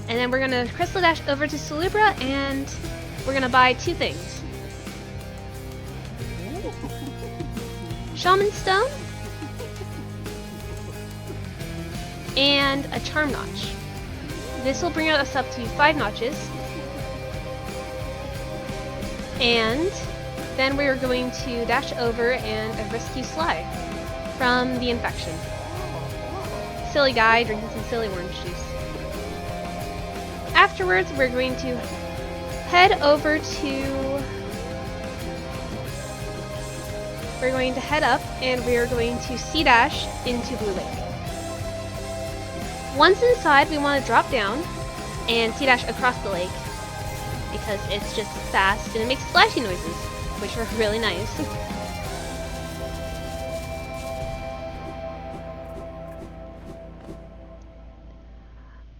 And then we're gonna crystal dash over to Salubra and we're gonna buy 2 things. Shaman Stone and a Charm Notch. This will bring us up to 5 notches. And then we're going to dash over and rescue Sly from the infection. Silly guy drinking some silly orange juice. Afterwards, we're going to head over to... We're going to head up and we're going to C-dash into Blue Lake. Once inside, we want to drop down and C-dash across the lake because it's just fast and it makes splashy noises, which are really nice.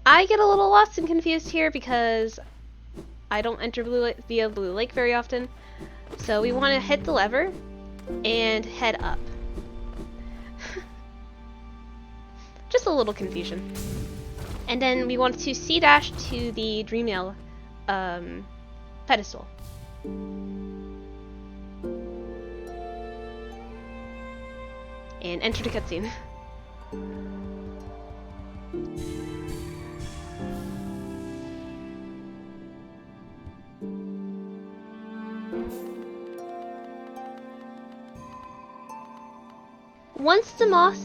I get a little lost and confused here because I don't enter via Blue Lake very often. So we want to hit the lever and head up. Just a little confusion. And then we want to C-dash to the Dreamnail pedestal. And enter the cutscene. Once the moth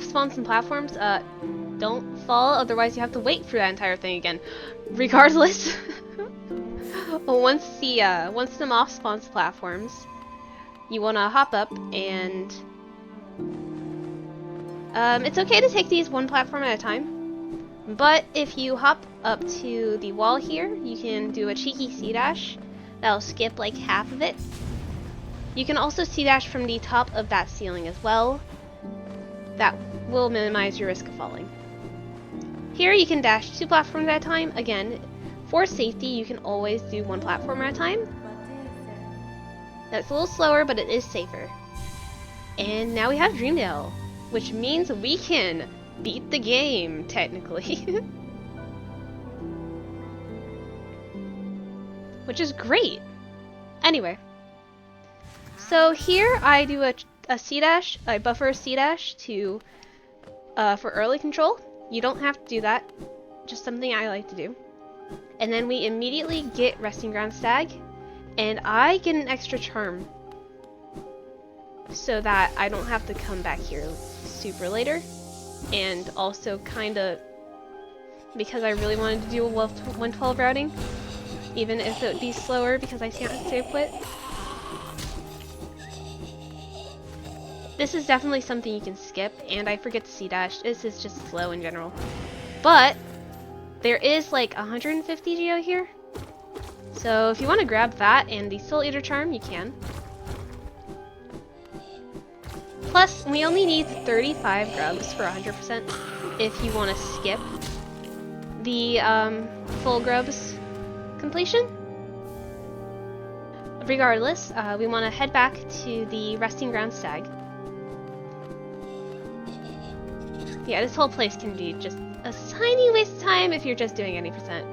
spawns some platforms, don't fall, otherwise you have to wait for that entire thing again. Regardless, once the moth spawns platforms, you wanna hop up and It's okay to take these one platform at a time, but if you hop up to the wall here, you can do a cheeky C-dash. That'll skip like half of it. You can also C-dash from the top of that ceiling as well. That will minimize your risk of falling. Here you can dash 2 platforms at a time. Again, for safety, you can always do 1 platform at a time. That's a little slower, but it is safer. And now we have Dreamdale, which means we can beat the game, technically. Which is great. Anyway. So here I do a C-dash, I buffer a C-dash to, for early control. You don't have to do that, just something I like to do. And then we immediately get Resting Ground Stag, and I get an extra charm. So that I don't have to come back here super later. And also kinda, because I really wanted to do a 112 routing, even if it would be slower because I can't save quit. This is definitely something you can skip, and I forget to C-dash. This is just slow in general. But there is like 150 geo here. So if you want to grab that and the Soul Eater charm, you can. Plus, we only need 35 grubs for 100% if you want to skip the full grubs completion. Regardless, we want to head back to the Resting Ground Stag. Yeah, this whole place can be just a tiny waste of time if you're just doing any percent.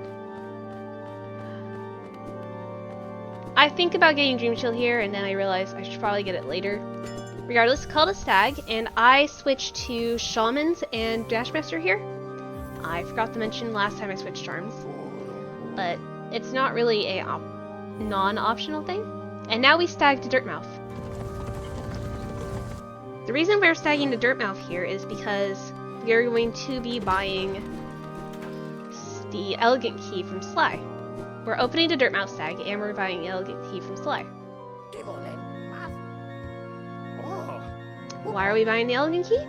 I think about getting Dream Shield here, and then I realize I should probably get it later. Regardless, it's called a Stag, and I switched to Shamans and Dashmaster here. I forgot to mention last time I switched charms, but it's not really a non-optional thing. And now we stag to Dirtmouth. The reason we're stagging to Dirtmouth here is because we are going to be buying the Elegant Key from Sly. We're opening the Dirtmouth Stag, and we're buying the Elegant Key from Sly. Why are we buying the Elegant Key?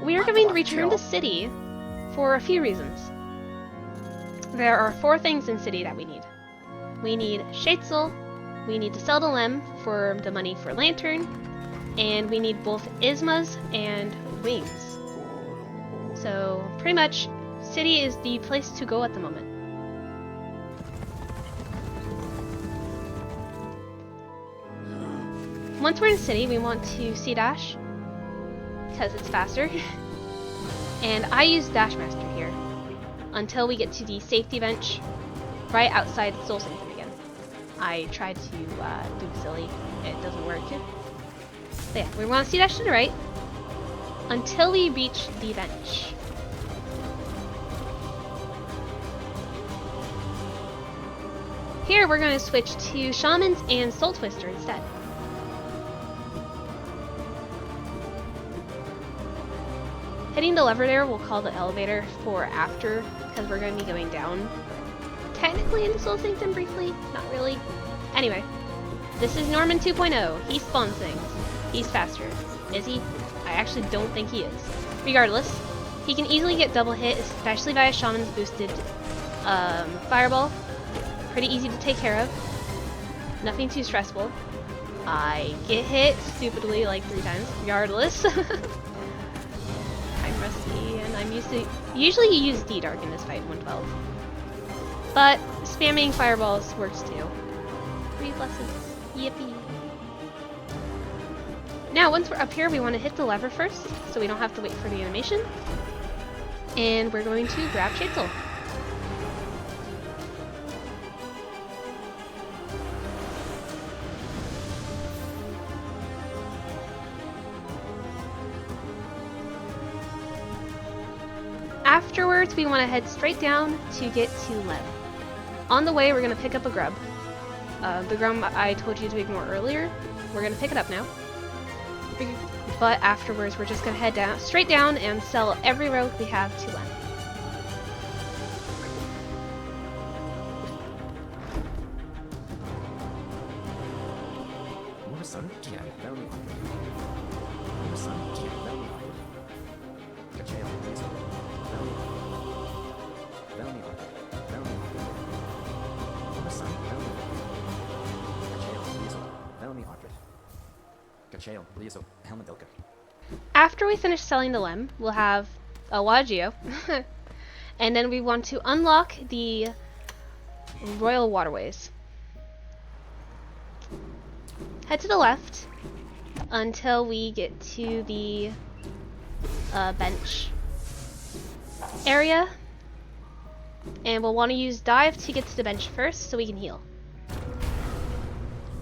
We are going to return to City for a few reasons. There are 4 things in City that we need. We need Shadesel, we need to sell the Lem for the money for Lantern, and we need both Ismas and Wings. So, pretty much, City is the place to go at the moment. Once we're in City, we want to C-dash, because it's faster. And I use Dashmaster here, until we get to the safety bench, right outside Soul Sanctum again. I tried to do silly, it doesn't work. But yeah, we want to C-dash to the right, until we reach the bench. Here we're going to switch to Shamans and Soul Twister instead. Hitting the lever there will call the elevator for after, because we're going to be going down. Technically into Soul Sanctum briefly, not really. Anyway, this is Norman 2.0. He spawns things. He's faster. Is he? I actually don't think he is. Regardless, he can easily get double hit, especially by a Shaman's boosted Fireball. Pretty easy to take care of. Nothing too stressful. I get hit stupidly like 3 times. Regardless. I'm rusty and I'm used to... Usually you use D-Dark in this fight in 112. But spamming fireballs works too. 3 blessings. Yippee. Now once we're up here we want to hit the lever first, so we don't have to wait for the animation. And we're going to grab Shadesel. Afterwards, we want to head straight down to get to Lem. On the way, we're going to pick up a grub. The grub I told you to ignore earlier, we're going to pick it up now. But afterwards, we're just going to head down, straight down and sell every relic we have to Lem. After we finish selling the Lem, we'll have a Wagio. And then we want to unlock the Royal Waterways. Head to the left until we get to the bench area. And we'll want to use dive to get to the bench first so we can heal.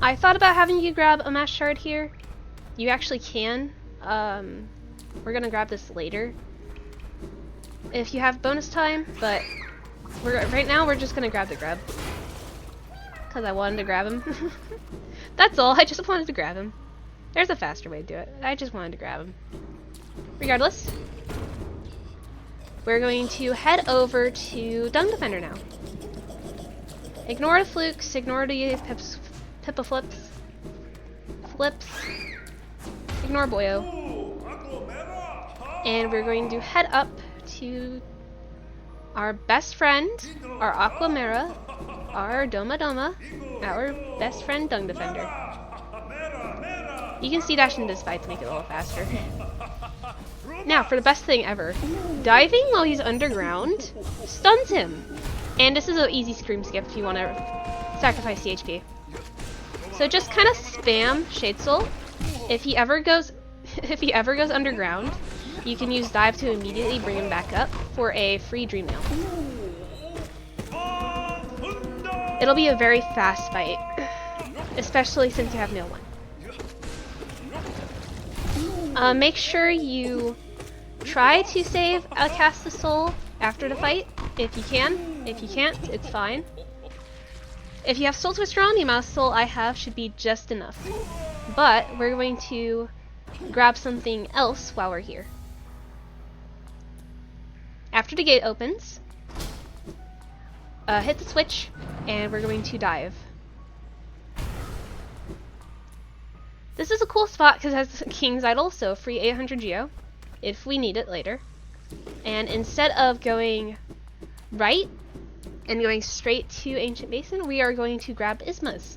I thought about having you grab a mass shard here. You actually can. We're gonna grab this later if you have bonus time, but right now we're just gonna grab the grub because I wanted to grab him. That's all. I just wanted to grab him. There's a faster way to do it. I just wanted to grab him. Regardless, we're going to head over to Dung Defender now. Ignore the flukes, ignore the Pippa flips, ignore Boyo. And we're going to head up to our best friend, our Aquamera, our Doma, our best friend Dung Defender. You can see dash into this fight to make it a little faster. Now, for the best thing ever, diving while he's underground stuns him. And this is an easy scream skip if you want to sacrifice CHP. So just kind of spam Shade Soul. If he ever goes underground, you can use dive to immediately bring him back up for a free dream nail. It'll be a very fast fight, especially since you have nail 1. Make sure you try to save a cast the soul after the fight if you can. If you can't, it's fine. If you have soul twist on, the amount of soul I have should be just enough. But we're going to grab something else while we're here. After the gate opens, hit the switch, and we're going to dive. This is a cool spot because it has King's Idol, so free 800 Geo if we need it later. And instead of going right and going straight to Ancient Basin, we are going to grab Ismas.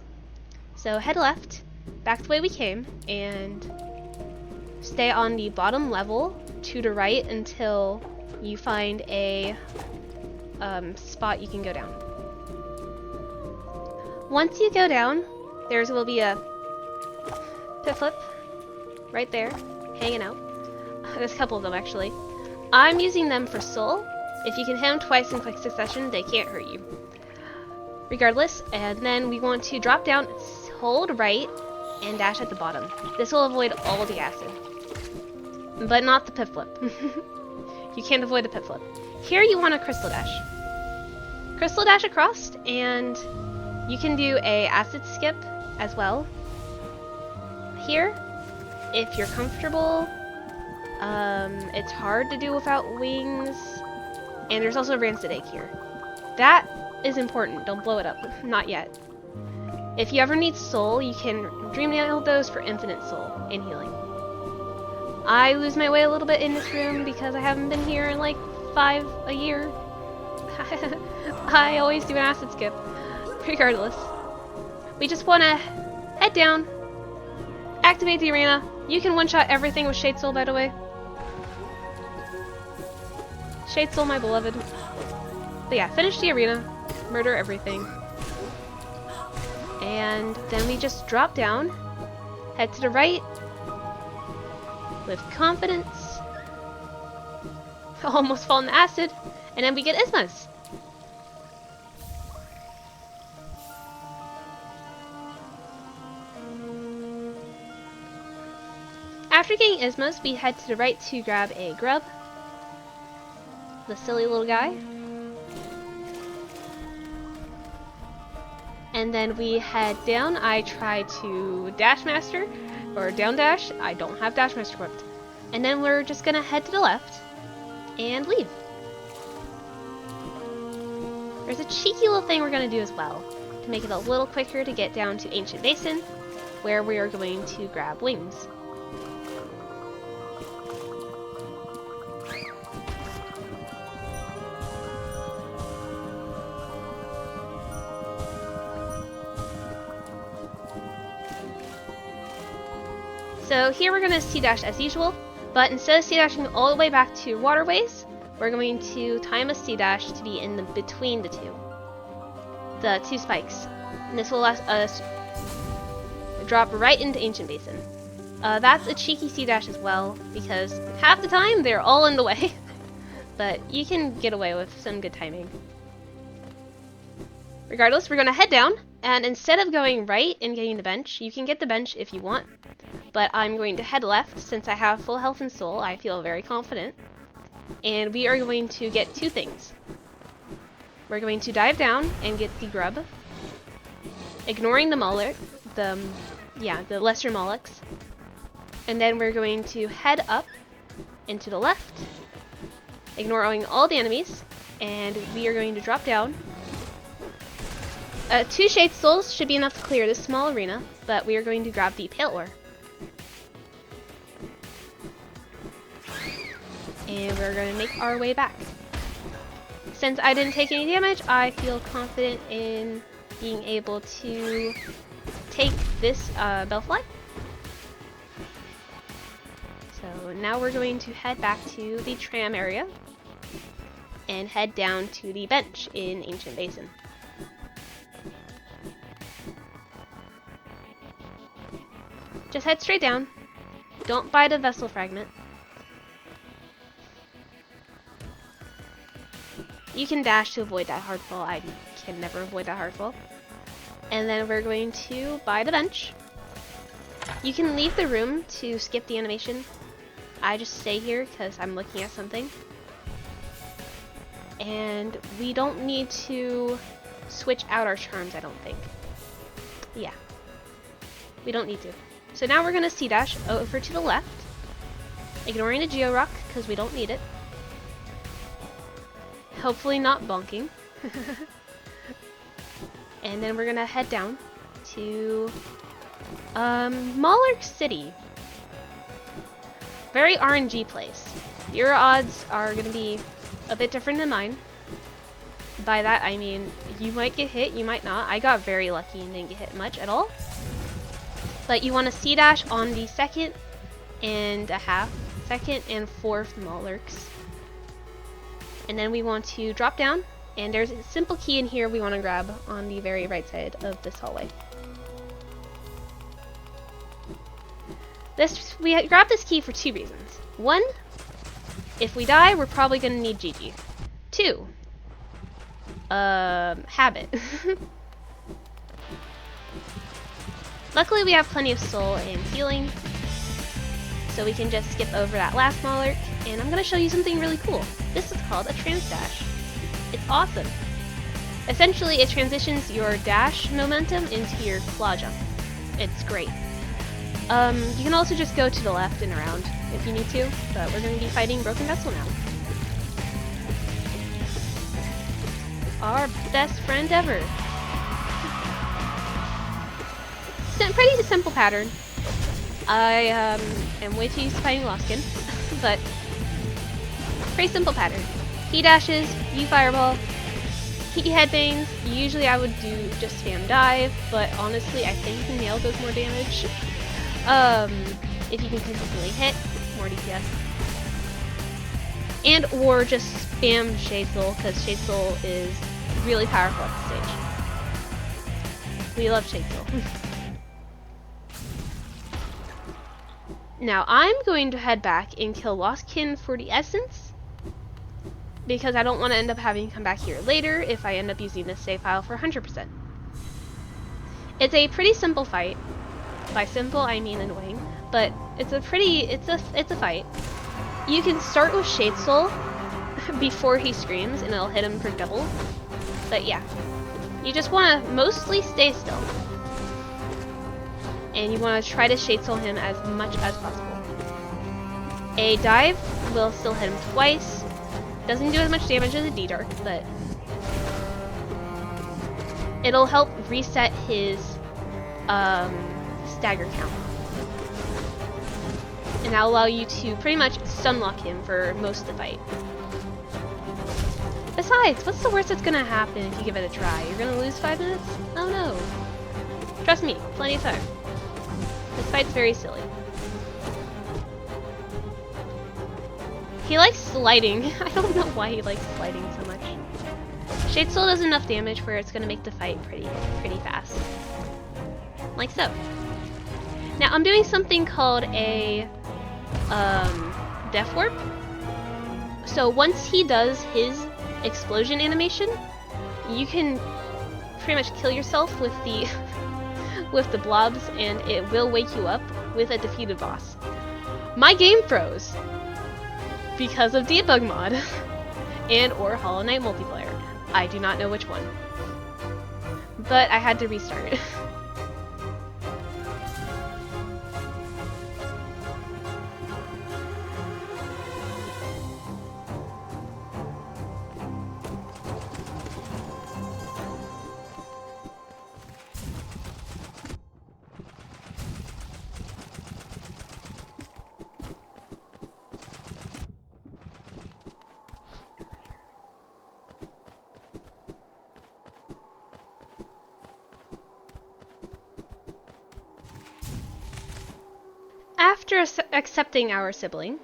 So head left, back the way we came, and stay on the bottom level to the right until you find a spot you can go down. Once you go down, there will be a pit flip right there, hanging out. There's a couple of them actually. I'm using them for soul. If you can hit them twice in quick succession, they can't hurt you. Regardless, and then we want to drop down, hold right, and dash at the bottom. This will avoid all the acid, but not the pit flip. You can't avoid the pit flip. Here you want a crystal dash. Crystal dash across, and you can do a acid skip as well. Here, if you're comfortable, it's hard to do without wings, and there's also a rancid egg here. That is important. Don't blow it up. Not yet. If you ever need soul, you can dream nail those for infinite soul and healing. I lose my way a little bit in this room because I haven't been here in like 5 a year. I always do an acid skip. Regardless, we just want to head down, activate the arena. You can one-shot everything with Shade Soul, by the way. Shade Soul, my beloved. But yeah, finish the arena, murder everything. And then we just drop down, head to the right, with confidence. Almost fall in the acid, and then we get Ismas. After getting Ismas, we head to the right to grab a grub. The silly little guy. And then we head down. I try to dash master, or down dash. I don't have dash master equipped. And then we're just gonna head to the left and leave. There's a cheeky little thing we're gonna do as well to make it a little quicker to get down to Ancient Basin, where we are going to grab wings. So here we're going to C-dash as usual, but instead of C-dashing all the way back to Waterways, we're going to time a C-dash to be in the between the two spikes. And this will let us drop right into Ancient Basin. That's a cheeky C-dash as well, because half the time they're all in the way. But you can get away with some good timing. Regardless, we're going to head down, and instead of going right and getting the bench, you can get the bench if you want. But I'm going to head left, since I have full health and soul. I feel very confident. And we are going to get two things. We're going to dive down and get the grub, ignoring the Moloch, the lesser Molochs. And then we're going to head up and to the left, ignoring all the enemies, and we are going to drop down. 2 Shade Souls should be enough to clear this small arena, but we are going to grab the Pale Ore. And we're going to make our way back. Since I didn't take any damage, I feel confident in being able to take this Bellfly. So now we're going to head back to the tram area and head down to the bench in Ancient Basin. Just head straight down. Don't buy the vessel fragment. You can dash to avoid that hard fall. I can never avoid that hard fall. And then we're going to buy the bench. You can leave the room to skip the animation. I just stay here because I'm looking at something. And we don't need to switch out our charms, I don't think. Yeah. We don't need to. So now we're going to C-dash over to the left, ignoring the Geo Rock because we don't need it. Hopefully not bonking. And then we're going to head down to Moloch City. Very RNG place. Your odds are going to be a bit different than mine. By that I mean you might get hit, you might not. I got very lucky and didn't get hit much at all. But you want to C-dash on the second and 4th Molochs. And then we want to drop down, and there's a simple key in here we want to grab on the very right side of this hallway. We grab this key for 2 reasons. 1, if we die, we're probably going to need GG. 2, habit. Luckily we have plenty of soul and healing, so we can just skip over that last Moloch, and I'm going to show you something really cool. This is called a trans dash. It's awesome. Essentially it transitions your dash momentum into your claw jump. It's great. You can also just go to the left and around if you need to, but we're going to be fighting Broken Vessel now. Our best friend ever. Pretty simple pattern. I am way too used to fighting Larkin, but pretty simple pattern. He dashes, you fireball, he headbangs. Usually I would do just spam dive, but honestly I think the nail does more damage. If you can consistently hit, more DPS. And or just spam Shade Soul, because Shade Soul is really powerful at this stage. We love Shade Soul. Now I'm going to head back and kill Larkin for the essence, because I don't want to end up having to come back here later if I end up using this save file for 100%. It's a pretty simple fight. By simple I mean annoying, but it's a fight. You can start with Shade Soul before he screams and it'll hit him for double. But yeah, you just want to mostly stay still. And you want to try to Shade Soul him as much as possible. A dive will still hit him twice. Doesn't do as much damage as a D-Dark, but it'll help reset his stagger count. And that'll allow you to pretty much stunlock him for most of the fight. Besides, what's the worst that's gonna happen if you give it a try? You're gonna lose 5 minutes? Oh no. Trust me, plenty of time. This fight's very silly. He likes sliding. I don't know why he likes sliding so much. Shade Soul does enough damage where it's gonna make the fight pretty fast. Like so. Now I'm doing something called a Death Warp. So once he does his explosion animation, you can pretty much kill yourself with the with the blobs, and it will wake you up with a defeated boss. My game froze because of debug mod and or Hollow Knight multiplayer. I do not know which one, but I had to restart. After accepting our sibling,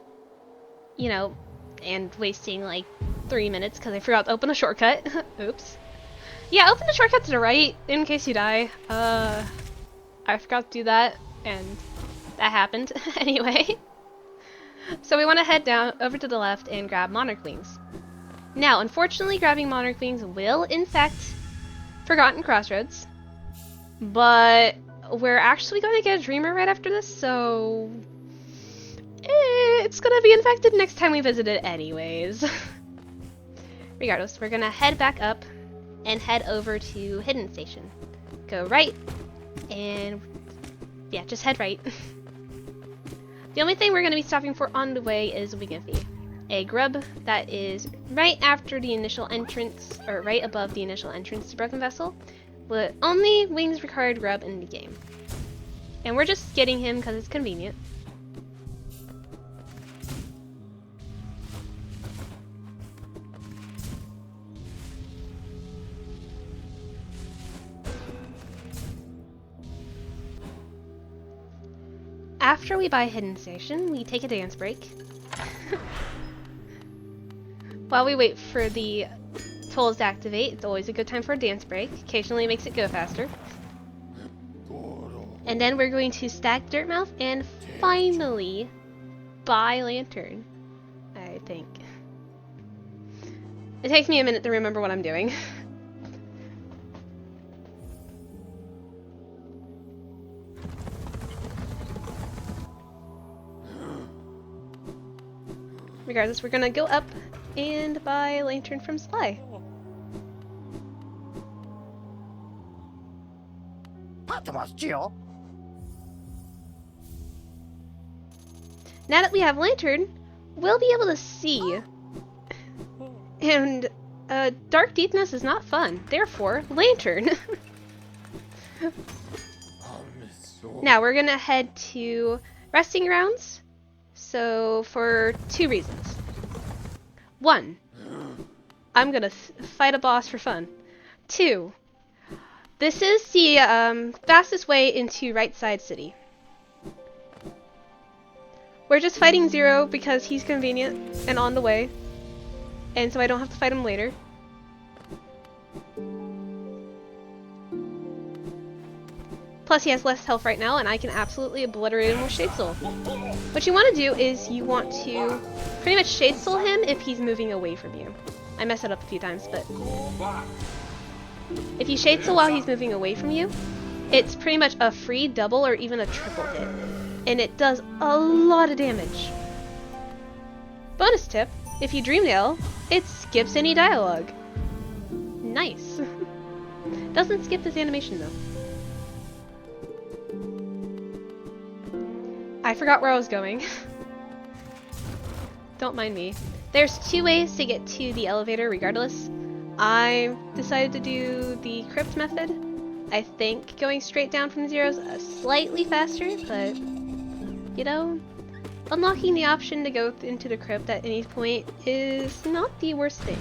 you know, and wasting like 3 minutes because I forgot to open a shortcut. Oops. Yeah, open the shortcut to the right in case you die. I forgot to do that, and that happened anyway. So we want to head down over to the left and grab Monarch Wings. Now, unfortunately, grabbing Monarch Wings will, in fact, Forgotten Crossroads, but we're actually going to get a Dreamer right after this, so it's going to be infected next time we visit it anyways. Regardless, we're going to head back up and head over to Hidden Station. Go right, and yeah, just head right. The only thing we're going to be stopping for on the way is Wignify, a grub that is right after the initial entrance, or right above the initial entrance to Broken Vessel. The only wings required grub in the game. And we're just getting him because it's convenient. After we buy Hidden Station, we take a dance break. While we wait for the tolls to activate, it's always a good time for a dance break. Occasionally it makes it go faster. And then we're going to stack Dirtmouth and finally buy Lantern, I think. It takes me a minute to remember what I'm doing. Regardless, we're gonna go up and buy Lantern from Sly. Now that we have Lantern, we'll be able to see. And dark deepness is not fun. Therefore, Lantern. Now we're gonna head to Resting Grounds. So for 2 reasons. 1, I'm gonna fight a boss for fun. 2, this is the fastest way into Right Side City. We're just fighting Zero because he's convenient and on the way, and so I don't have to fight him later. Plus he has less health right now, and I can absolutely obliterate him with Shade Soul. What you want to do is you want to pretty much Shade Soul him if he's moving away from you. I messed it up a few times, but if you Shade Soul while he's moving away from you, it's pretty much a free double or even a triple hit. And it does a lot of damage. Bonus tip, if you Dreamnail, it skips any dialogue. Nice. Doesn't skip this animation though. I forgot where I was going. Don't mind me. There's 2 ways to get to the elevator regardless. I decided to do the crypt method. I think going straight down from Zero's slightly faster, but you know, unlocking the option to go into the crypt at any point is not the worst thing.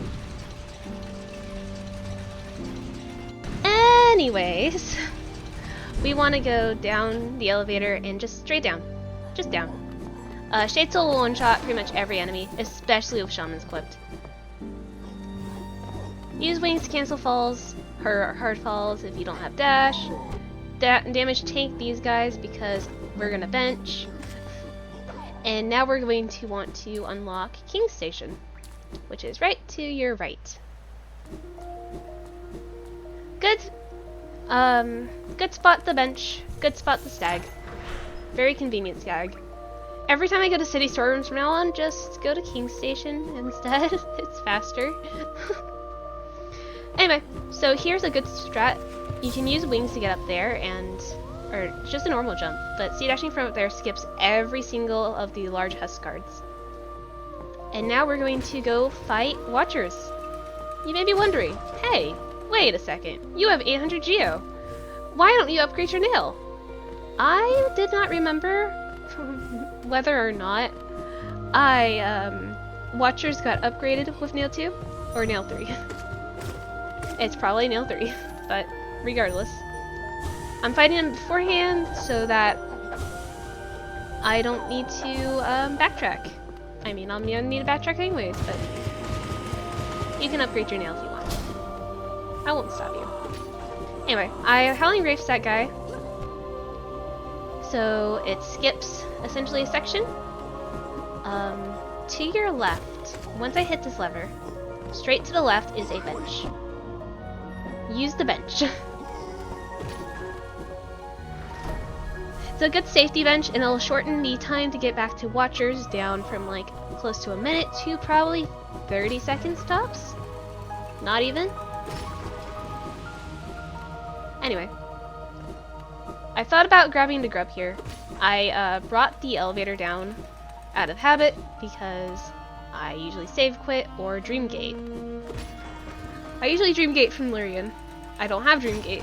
Anyways, we want to go down the elevator and just straight down. Just down. Shade Soul will one-shot pretty much every enemy, especially with Shamans equipped. Use wings to cancel falls, hard falls if you don't have dash. Damage tank these guys because we're gonna bench. And now we're going to want to unlock King's Station, which is right to your right. Good. Good spot the bench. Good spot the stag. Very convenient stag. Every time I go to city storerooms from now on, just go to King's Station instead. It's faster. Anyway, so here's a good strat. You can use wings to get up there, or just a normal jump, but sea dashing from up there skips every single of the large husk guards. And now we're going to go fight Watchers. You may be wondering, hey, wait a second, you have 800 Geo. Why don't you upgrade your nail? I did not remember whether or not Watchers got upgraded with nail 2 or nail 3. It's probably nail 3, but regardless. I'm fighting him beforehand so that I don't need to backtrack. I mean, I'm gonna need to backtrack anyways, but you can upgrade your nail if you want. I won't stop you. Anyway, Howling Wraith's that guy. So it skips essentially a section. To your left, once I hit this lever, straight to the left is a bench. Use the bench. It's a good safety bench, and it'll shorten the time to get back to Watchers down from like close to a minute to probably 30 seconds tops. Not even. Anyway, I thought about grabbing the grub here. I brought the elevator down out of habit because I usually save quit or Dreamgate. I usually Dreamgate from Lurien. I don't have Dreamgate.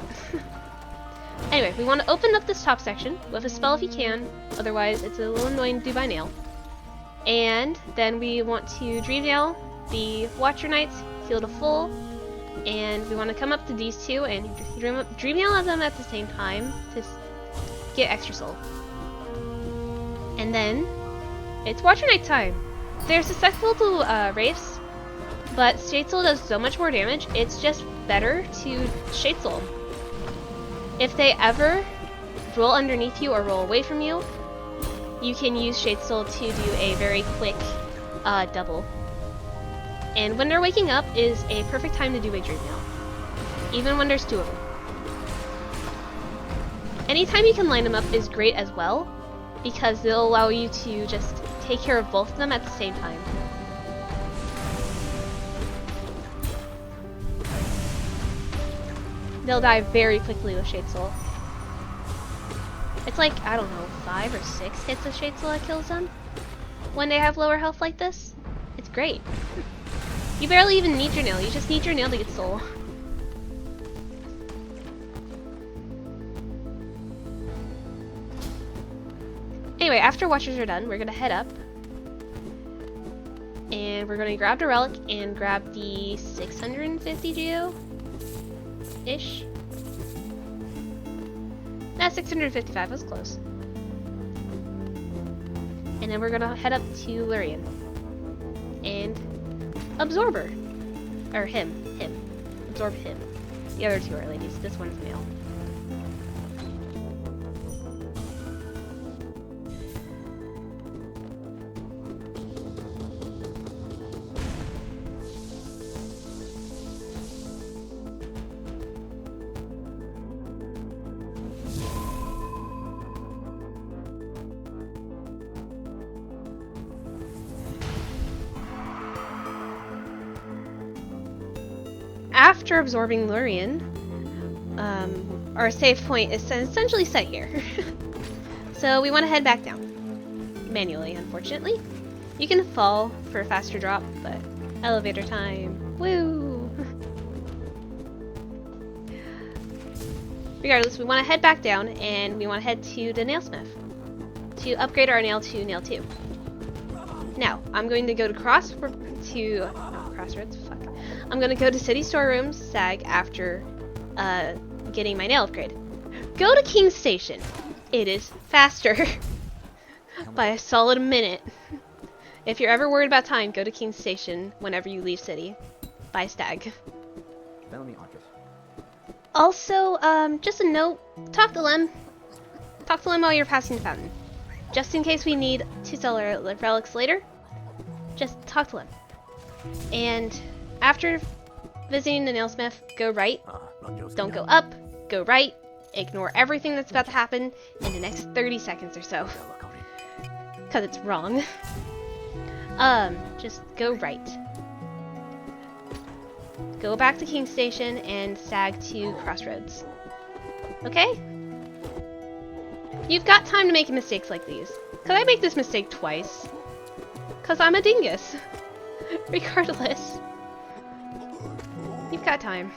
Anyway, we want to open up this top section with a spell if you can, otherwise it's a little annoying to do by nail. And then we want to Dream Nail the Watcher Knights, heal to full, and we want to come up to these two and Dream Nail them at the same time to get extra soul. And then it's Watcher Knight time! They're susceptible to Wraiths, but Shade Soul does so much more damage, it's just better to Shade Soul. If they ever roll underneath you or roll away from you, you can use Shade Soul to do a very quick double. And when they're waking up is a perfect time to do a Dream Nail, even when there's two of them. Anytime you can line them up is great as well, because they'll allow you to just take care of both of them at the same time. They'll die very quickly with Shade Soul. It's like, I don't know, 5 or 6 hits of Shade Soul that kills them when they have lower health like this. It's great. You barely even need your nail, you just need your nail to get soul. Anyway, after Watchers are done, we're gonna head up. And we're gonna grab the relic and grab the 650 Geo-ish. That 655 was close. And then we're gonna head up to Lurien. And Absorber. Or him. Absorb him. The other two are ladies. This one's male. After absorbing Lurien, our save point is essentially set here. So we want to head back down. Manually, unfortunately. You can fall for a faster drop, but elevator time. Woo! Regardless, we want to head back down, and we want to head to the nailsmith to upgrade our nail to nail 2. Now, I'm going to go to Crossroads. Fuck. I'm gonna go to City Storerooms, SAG, after getting my nail upgrade. Go to King's Station. It is faster. by a solid minute. If you're ever worried about time, go to King's Station whenever you leave city. By stag. Also, just a note, talk to Lem. Talk to Lem while you're passing the fountain. Just in case we need to sell our relics later, just talk to Lem. And after visiting the nailsmith, go right. Don't go up, go right. Ignore everything that's about to happen in the next 30 seconds or so. Because it's wrong. Just go right. Go back to King's Station and sag to Crossroads. Okay? You've got time to make mistakes like these. Could I make this mistake twice? Because I'm a dingus. Regardless. You've got time.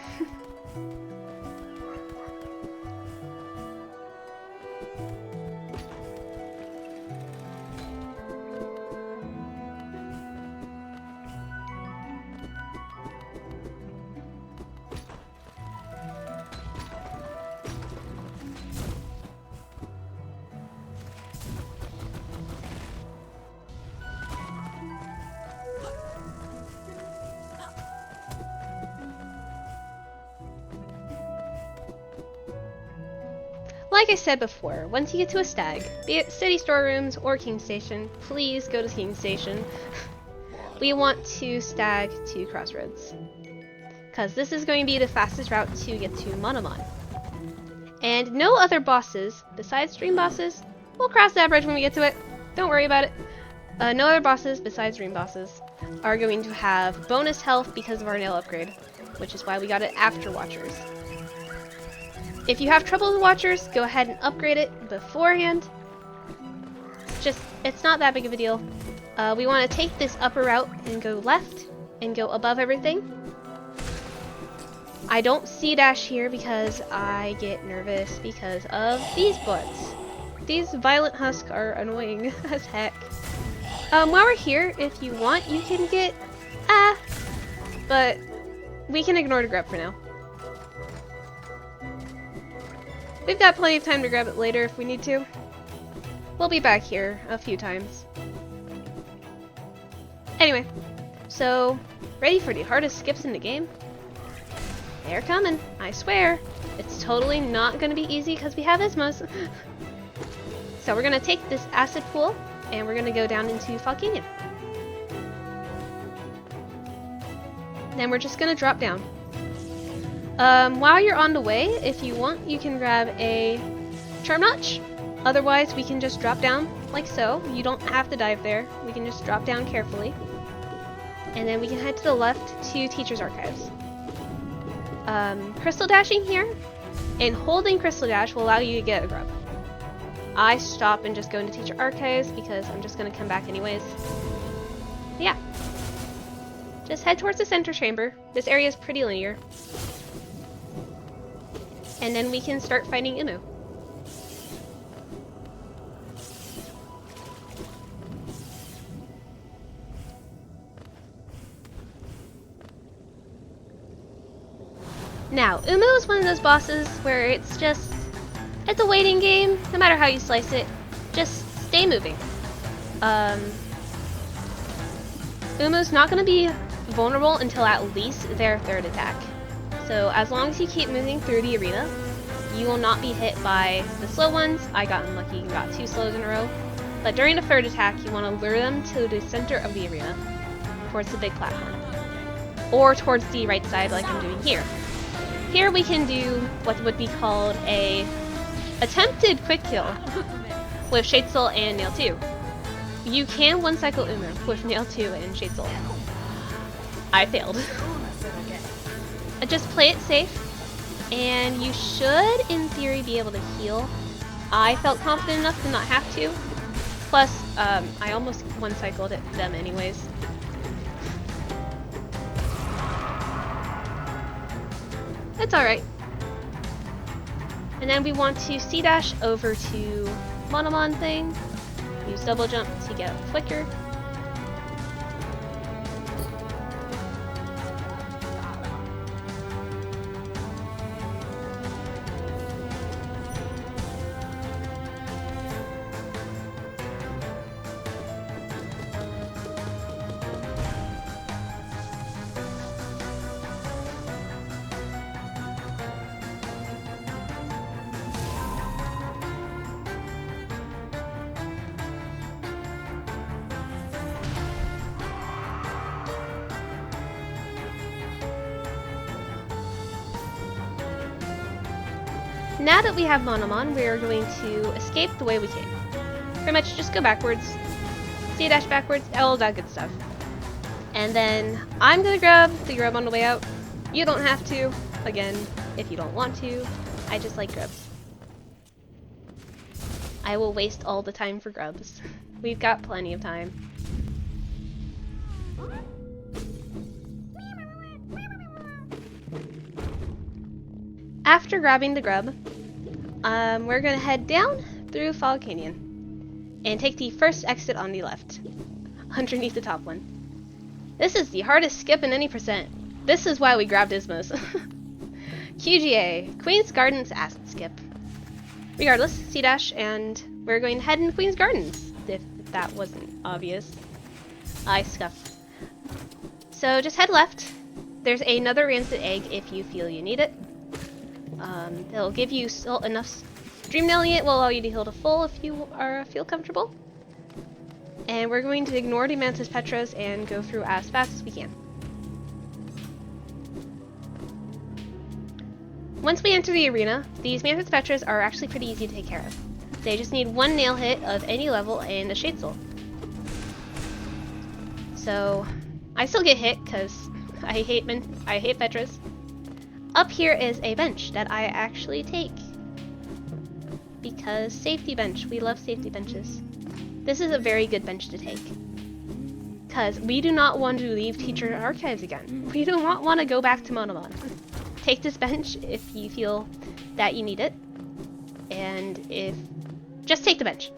Like I said before, once you get to a stag, be it city storerooms or King's Station, please go to King's Station. We want to stag to Crossroads, because this is going to be the fastest route to get to Monomon. And no other bosses, besides dream bosses, we'll cross that bridge when we get to it, don't worry about it. No other bosses, besides dream bosses, are going to have bonus health because of our nail upgrade, which is why we got it after Watchers. If you have trouble with Watchers, go ahead and upgrade it beforehand. It's not that big of a deal. We want to take this upper route and go left and go above everything. I don't C-dash here because I get nervous because of these butts. These violent husks are annoying as heck. While we're here, if you want, you can get but we can ignore the grub for now. We've got plenty of time to grab it later if we need to. We'll be back here a few times. Anyway, so ready for the hardest skips in the game? They're coming, I swear. It's totally not going to be easy because we have Ismos. So we're going to take this acid pool and we're going to go down into Fog Canyon. Then we're just going to drop down. While you're on the way, if you want, you can grab a charm notch. Otherwise, we can just drop down like so. You don't have to dive there. We can just drop down carefully. And then we can head to the left to Teacher's Archives. Crystal dashing here, and holding Crystal Dash will allow you to get a grub. I stop and just go into Teacher Archives because I'm just going to come back anyways. Yeah. Just head towards the center chamber. This area is pretty linear. And then we can start fighting Umu. Now, Umu is one of those bosses where it's a waiting game, no matter how you slice it. Just stay moving. Umu's not going to be vulnerable until at least their third attack. So as long as you keep moving through the arena, you will not be hit by the slow ones. I got unlucky and got 2 slows in a row. But during the third attack, you want to lure them to the center of the arena, towards the big platform. Or towards the right side like I'm doing here. Here we can do what would be called a attempted quick kill with Shade Soul and Nail 2. You can one-cycle Umu with Nail 2 and Shade Soul. I failed. Just play it safe, and you should, in theory, be able to heal. I felt confident enough to not have to. Plus, I almost one-cycled them anyways. That's alright. And then we want to C-dash over to Monomon thing. Use double jump to get a flicker. now that we have Monomon, we are going to escape the way we came. Pretty much just go backwards, C-dash backwards, all that good stuff. And then I'm gonna grab the grub on the way out. You don't have to, again, if you don't want to. I just like grubs. I will waste all the time for grubs. We've got plenty of time. After grabbing the grub, we're gonna head down through Fog Canyon and take the first exit on the left, underneath the top one. This is the hardest skip in any percent. This is why we grabbed Ismos. QGA, Queen's Gardens Acid Skip. Regardless, C-dash, and we're going to head in Queen's Gardens, if that wasn't obvious. I scuffed. So just head left. There's another rancid egg if you feel you need it. It'll give you enough stream nailing. It will allow you to heal to full if you feel comfortable. And we're going to ignore the Mantis Petras and go through as fast as we can. Once we enter the arena, these Mantis Petras are actually pretty easy to take care of. They just need one nail hit of any level and a Shade Soul. So I still get hit because I hate Petras. Up here is a bench that I actually take. Because safety bench, we love safety benches. This is a very good bench to take. Because we do not want to leave Teacher Archives again. We do not want to go back to Monomon. Take this bench if you feel that you need it. And just take the bench.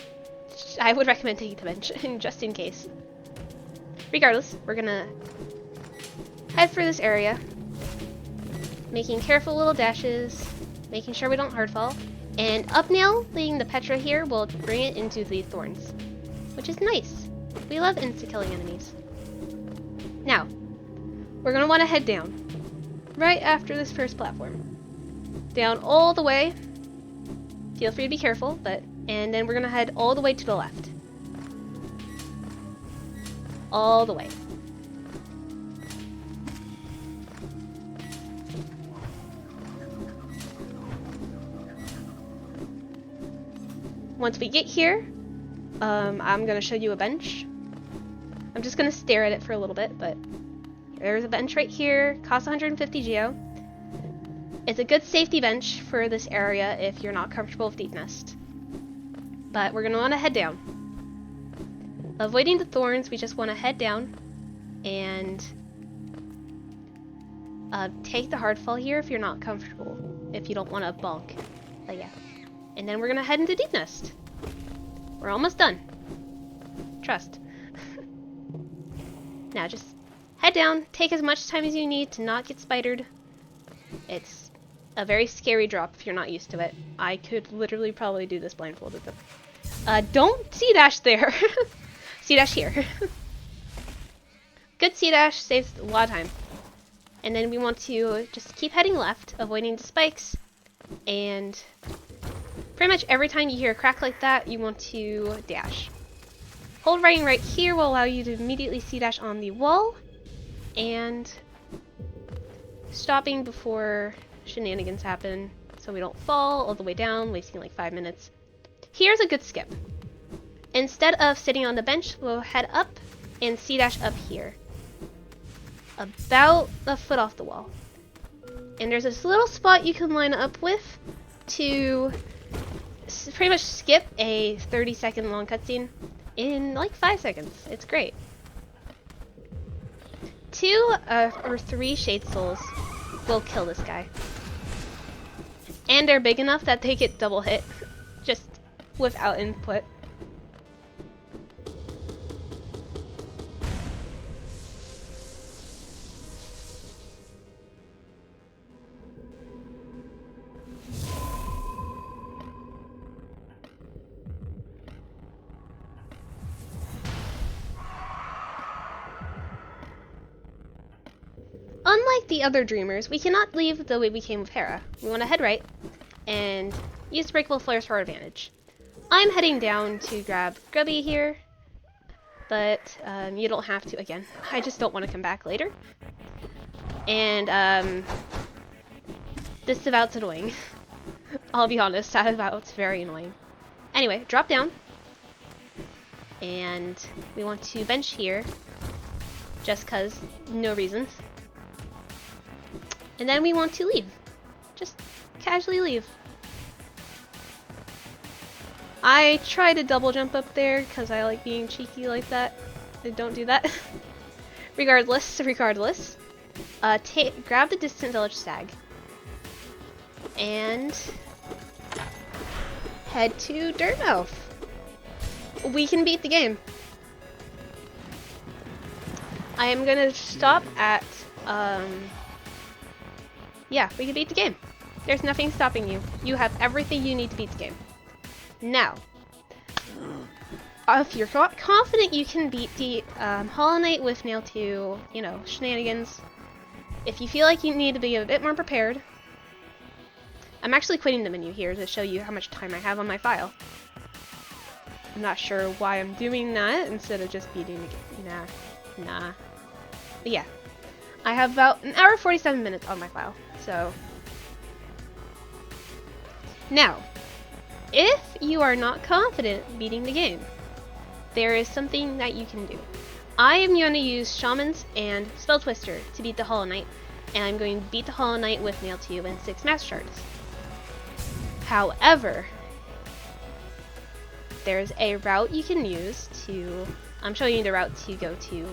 I would recommend taking the bench, just in case. Regardless, we're gonna head for this area. Making careful little dashes, making sure we don't hardfall. And up nailing the Petra here will bring it into the thorns, which is nice. We love insta-killing enemies. Now, we're gonna want to head down, right after this first platform. Down all the way. Feel free to be careful, and then we're gonna head all the way to the left. All the way. Once we get here, I'm gonna show you a bench. I'm just gonna stare at it for a little bit, but there's a bench right here, costs 150 geo. It's a good safety bench for this area if you're not comfortable with Deepnest. But we're gonna wanna head down. Avoiding the thorns, we just wanna head down and take the hardfall here if you're not comfortable, if you don't wanna bonk. But yeah. And then we're gonna head into Deepnest. We're almost done. Trust. Now just head down, take as much time as you need to not get spidered. It's a very scary drop if you're not used to it. I could literally probably do this blindfolded though. Don't C-dash there. C-dash here. Good C-dash, saves a lot of time. And then we want to just keep heading left, avoiding the spikes, and pretty much every time you hear a crack like that, you want to dash. Hold right here will allow you to immediately C-dash on the wall, and stopping before shenanigans happen so we don't fall all the way down, wasting like 5 minutes. Here's a good skip. Instead of sitting on the bench, we'll head up and C-dash up here. About a foot off the wall. And there's this little spot you can line up with to pretty much skip a 30-second long cutscene in like 5 seconds. It's great. 2 or 3 Shade Souls will kill this guy. And they're big enough that they get double hit, just without input. Unlike the other dreamers, we cannot leave the way we came with Herrah. We want to head right and use breakable flares for our advantage. I'm heading down to grab Grubby here, but you don't have to again. I just don't want to come back later. And this about's annoying. I'll be honest, it's very annoying. Anyway, drop down. And we want to bench here. Just cause, no reason. And then we want to leave. Just casually leave. I try to double jump up there because I like being cheeky like that. Don't do that. regardless. Grab the Distant Village Stag. And head to Dirtmouth. We can beat the game. I am gonna stop at, yeah, we can beat the game. There's nothing stopping you. You have everything you need to beat the game. Now, if you're confident you can beat the Hollow Knight with Nail 2, you know, shenanigans, if you feel like you need to be a bit more prepared, I'm actually quitting the menu here to show you how much time I have on my file. I'm not sure why I'm doing that instead of just beating the game. Nah. But yeah, I have about an hour 47 minutes on my file, so. Now, if you are not confident beating the game, there is something that you can do. I am going to use Shamans and Spell Twister to beat the Hollow Knight, and I'm going to beat the Hollow Knight with Nail 2 and 6 Master Shards. However, there's a route you can use to, I'm showing you the route to go to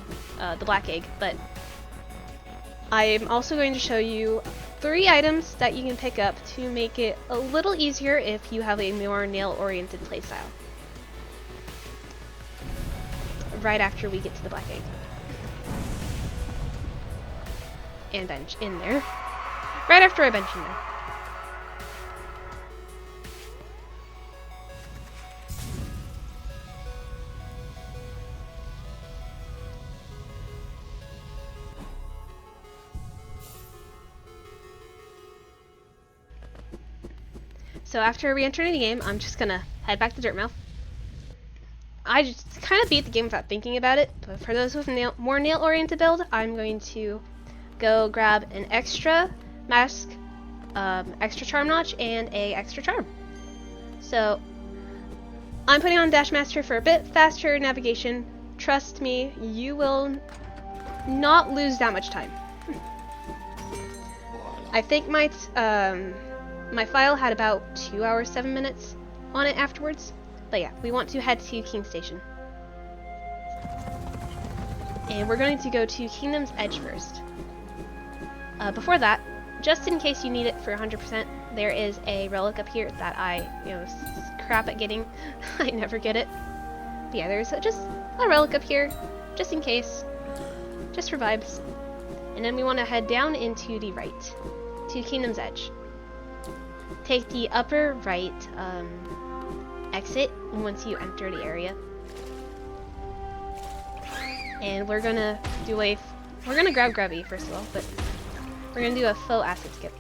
the Black Egg, but I'm also going to show you 3 items that you can pick up to make it a little easier if you have a more nail-oriented playstyle. Right after we get to the Black Egg. And bench in there. Right after I bench in there. So after re-entering the game, I'm just gonna head back to Dirtmouth. I just kind of beat the game without thinking about it, but for those with more nail-oriented build, I'm going to go grab an extra mask, extra charm notch, and a extra charm. So I'm putting on Dash Master for a bit faster navigation. Trust me, you will not lose that much time. I think my file had about 2 hours 7 minutes on it afterwards. But yeah, we want to head to King Station. And we're going to go to Kingdom's Edge first. Before that, just in case you need it for 100%, there is a relic up here that I, crap at getting. I never get it. But yeah, there's just a relic up here, just in case. Just for vibes. And then we want to head down into the right, to Kingdom's Edge. Take the upper right exit once you enter the area. And we're gonna grab Grubby first of all, but we're gonna do a faux acid skip.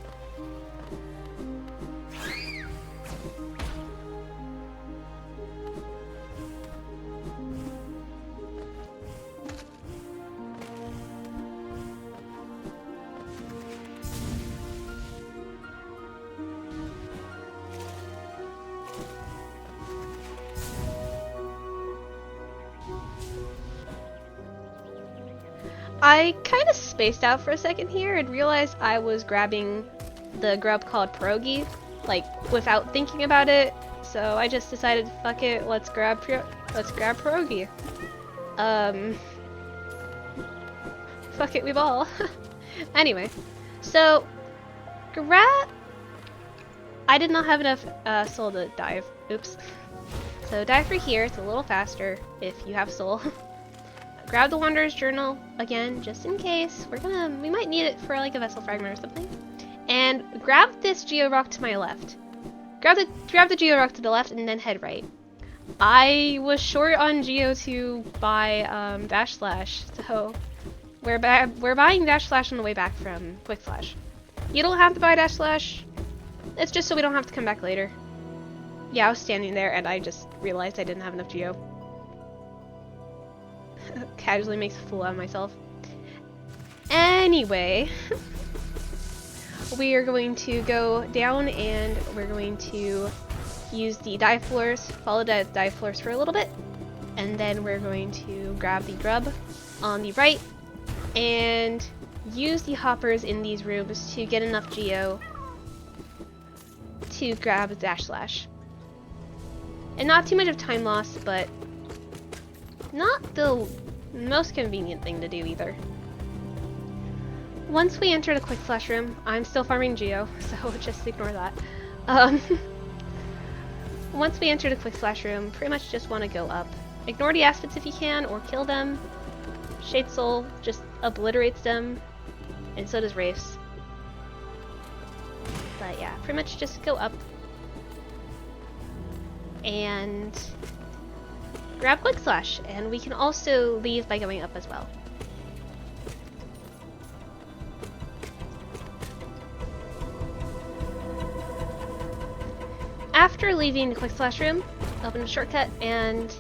I kind of spaced out for a second here and realized I was grabbing the grub called pierogi, like, without thinking about it. So I just decided, fuck it, let's grab pierogi. Fuck it, we ball. Anyway, so I did not have enough soul to dive. Oops. So dive for here. It's a little faster if you have soul. Grab the Wanderer's Journal again, just in case. We might need it for like a vessel fragment or something. And grab this Geo Rock to my left. Grab the Geo Rock to the left and then head right. I was short on Geo to buy Dash Slash, so we're buying Dash Slash on the way back from Quick Slash. You don't have to buy Dash Slash. It's just so we don't have to come back later. Yeah, I was standing there and I just realized I didn't have enough Geo. Casually makes a fool out of myself. Anyway, we are going to go down and we're going to use the dive floors, follow the dive floors for a little bit, and then we're going to grab the grub on the right and use the hoppers in these rooms to get enough geo to grab Dash Slash. And not too much of time loss, but not the most convenient thing to do either. Once we enter the quick slash room, I'm still farming geo, so just ignore that. Once we enter the quick slash room, pretty much just want to go up. Ignore the aspects if you can, or kill them. Shade Soul just obliterates them, and so does Wraiths. But yeah, pretty much just go up and grab quick slash, and we can also leave by going up as well. After leaving the quick slash room, open a shortcut, and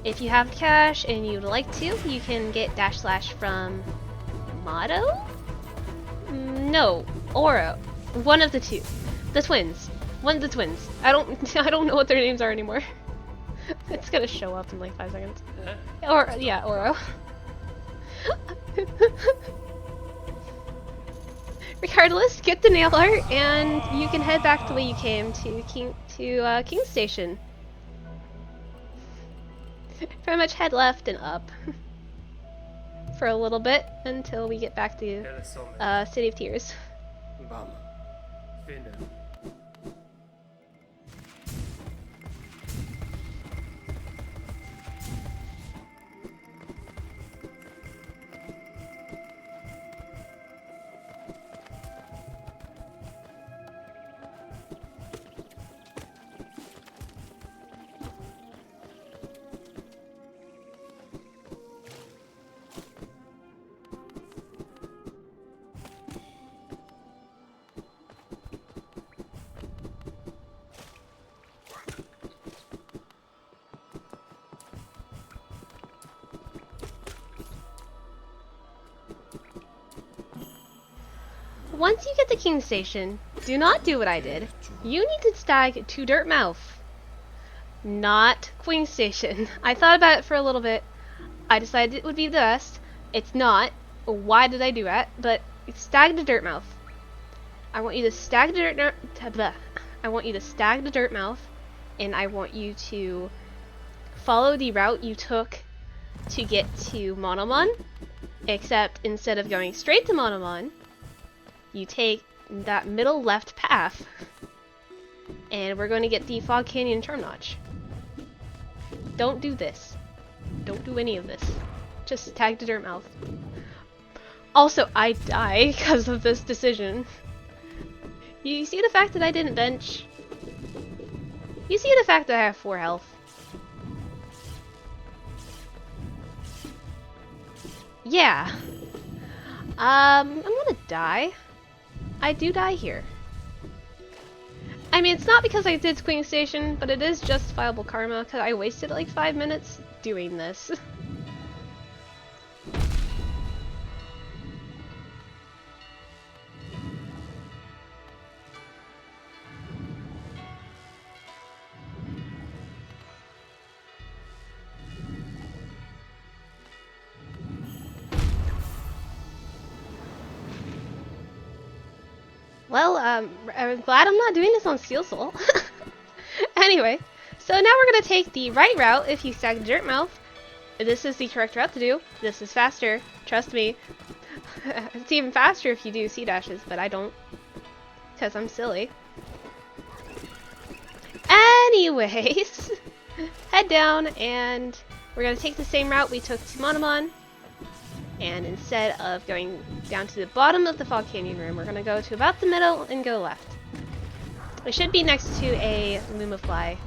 if you have cash and you'd like to, you can get Dash Slash from Motto? No, Oro. One of the two. The twins. One of the twins. I don't know what their names are anymore. It's gonna show up in like 5 seconds. Or yeah, Oro. Regardless, get the nail art and you can head back the way you came to King's Station. Pretty much head left and up for a little bit until we get back to City of Tears. Once you get to King's Station, do not do what I did. You need to stag to Dirtmouth, not Queen's Station. I thought about it for a little bit. I decided it would be the best. It's not. Why did I do that? But stag to Dirtmouth. I want you to stag to Dirtmouth. I want you to stag to Dirtmouth, and I want you to follow the route you took to get to Monomon, except instead of going straight to Monomon, you take that middle left path, and we're going to get the Fog Canyon Charm Notch. Don't do this. Don't do any of this. Just tag to Dirtmouth. Also, I die because of this decision. You see the fact that I didn't bench? You see the fact that I have 4 health? Yeah. I'm gonna die. I do die here. I mean, it's not because I did Queen Station, but it is justifiable karma because I wasted like 5 minutes doing this. Well, I'm glad I'm not doing this on Steel Soul. Anyway, so now we're going to take the right route if you stag the Dirtmouth. This is the correct route to do. This is faster. Trust me. It's even faster if you do C-dashes, but I don't. Because I'm silly. Anyways, head down and we're going to take the same route we took to Monomon. And instead of going down to the bottom of the Fog Canyon room, we're going to go to about the middle and go left. We should be next to a Lumafly,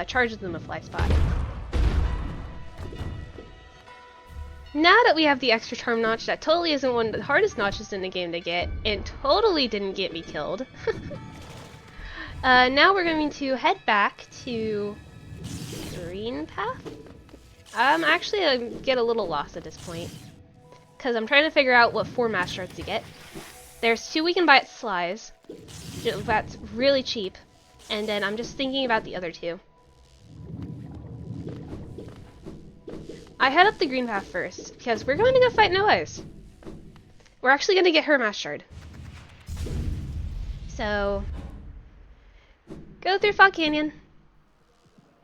charged Lumafly spot. Now that we have the extra charm notch, that totally isn't one of the hardest notches in the game to get, and totally didn't get me killed. Now we're going to head back to Greenpath. Actually, I get a little lost at this point, because I'm trying to figure out what 4 mass shards to get. There's 2 we can buy at Sly's. That's really cheap. And then I'm just thinking about the other 2. I head up the Greenpath first, because we're going to go fight No Eyes. We're actually going to get her Mass Shard. So, go through Fog Canyon.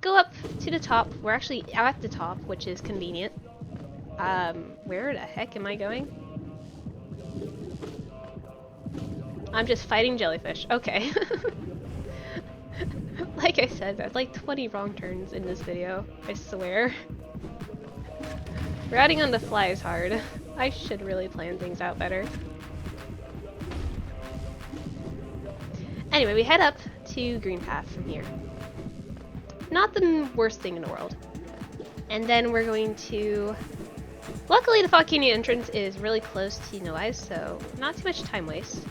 Go up to the top. We're actually at the top, which is convenient. Where the heck am I going? I'm just fighting jellyfish. Okay. Like I said, there's like 20 wrong turns in this video. I swear. Routing on the fly is hard. I should really plan things out better. Anyway, we head up to Greenpath from here. Not the worst thing in the world. And then we're going to... Luckily, the Fog Canyon entrance is really close to No Eyes, so not too much time waste.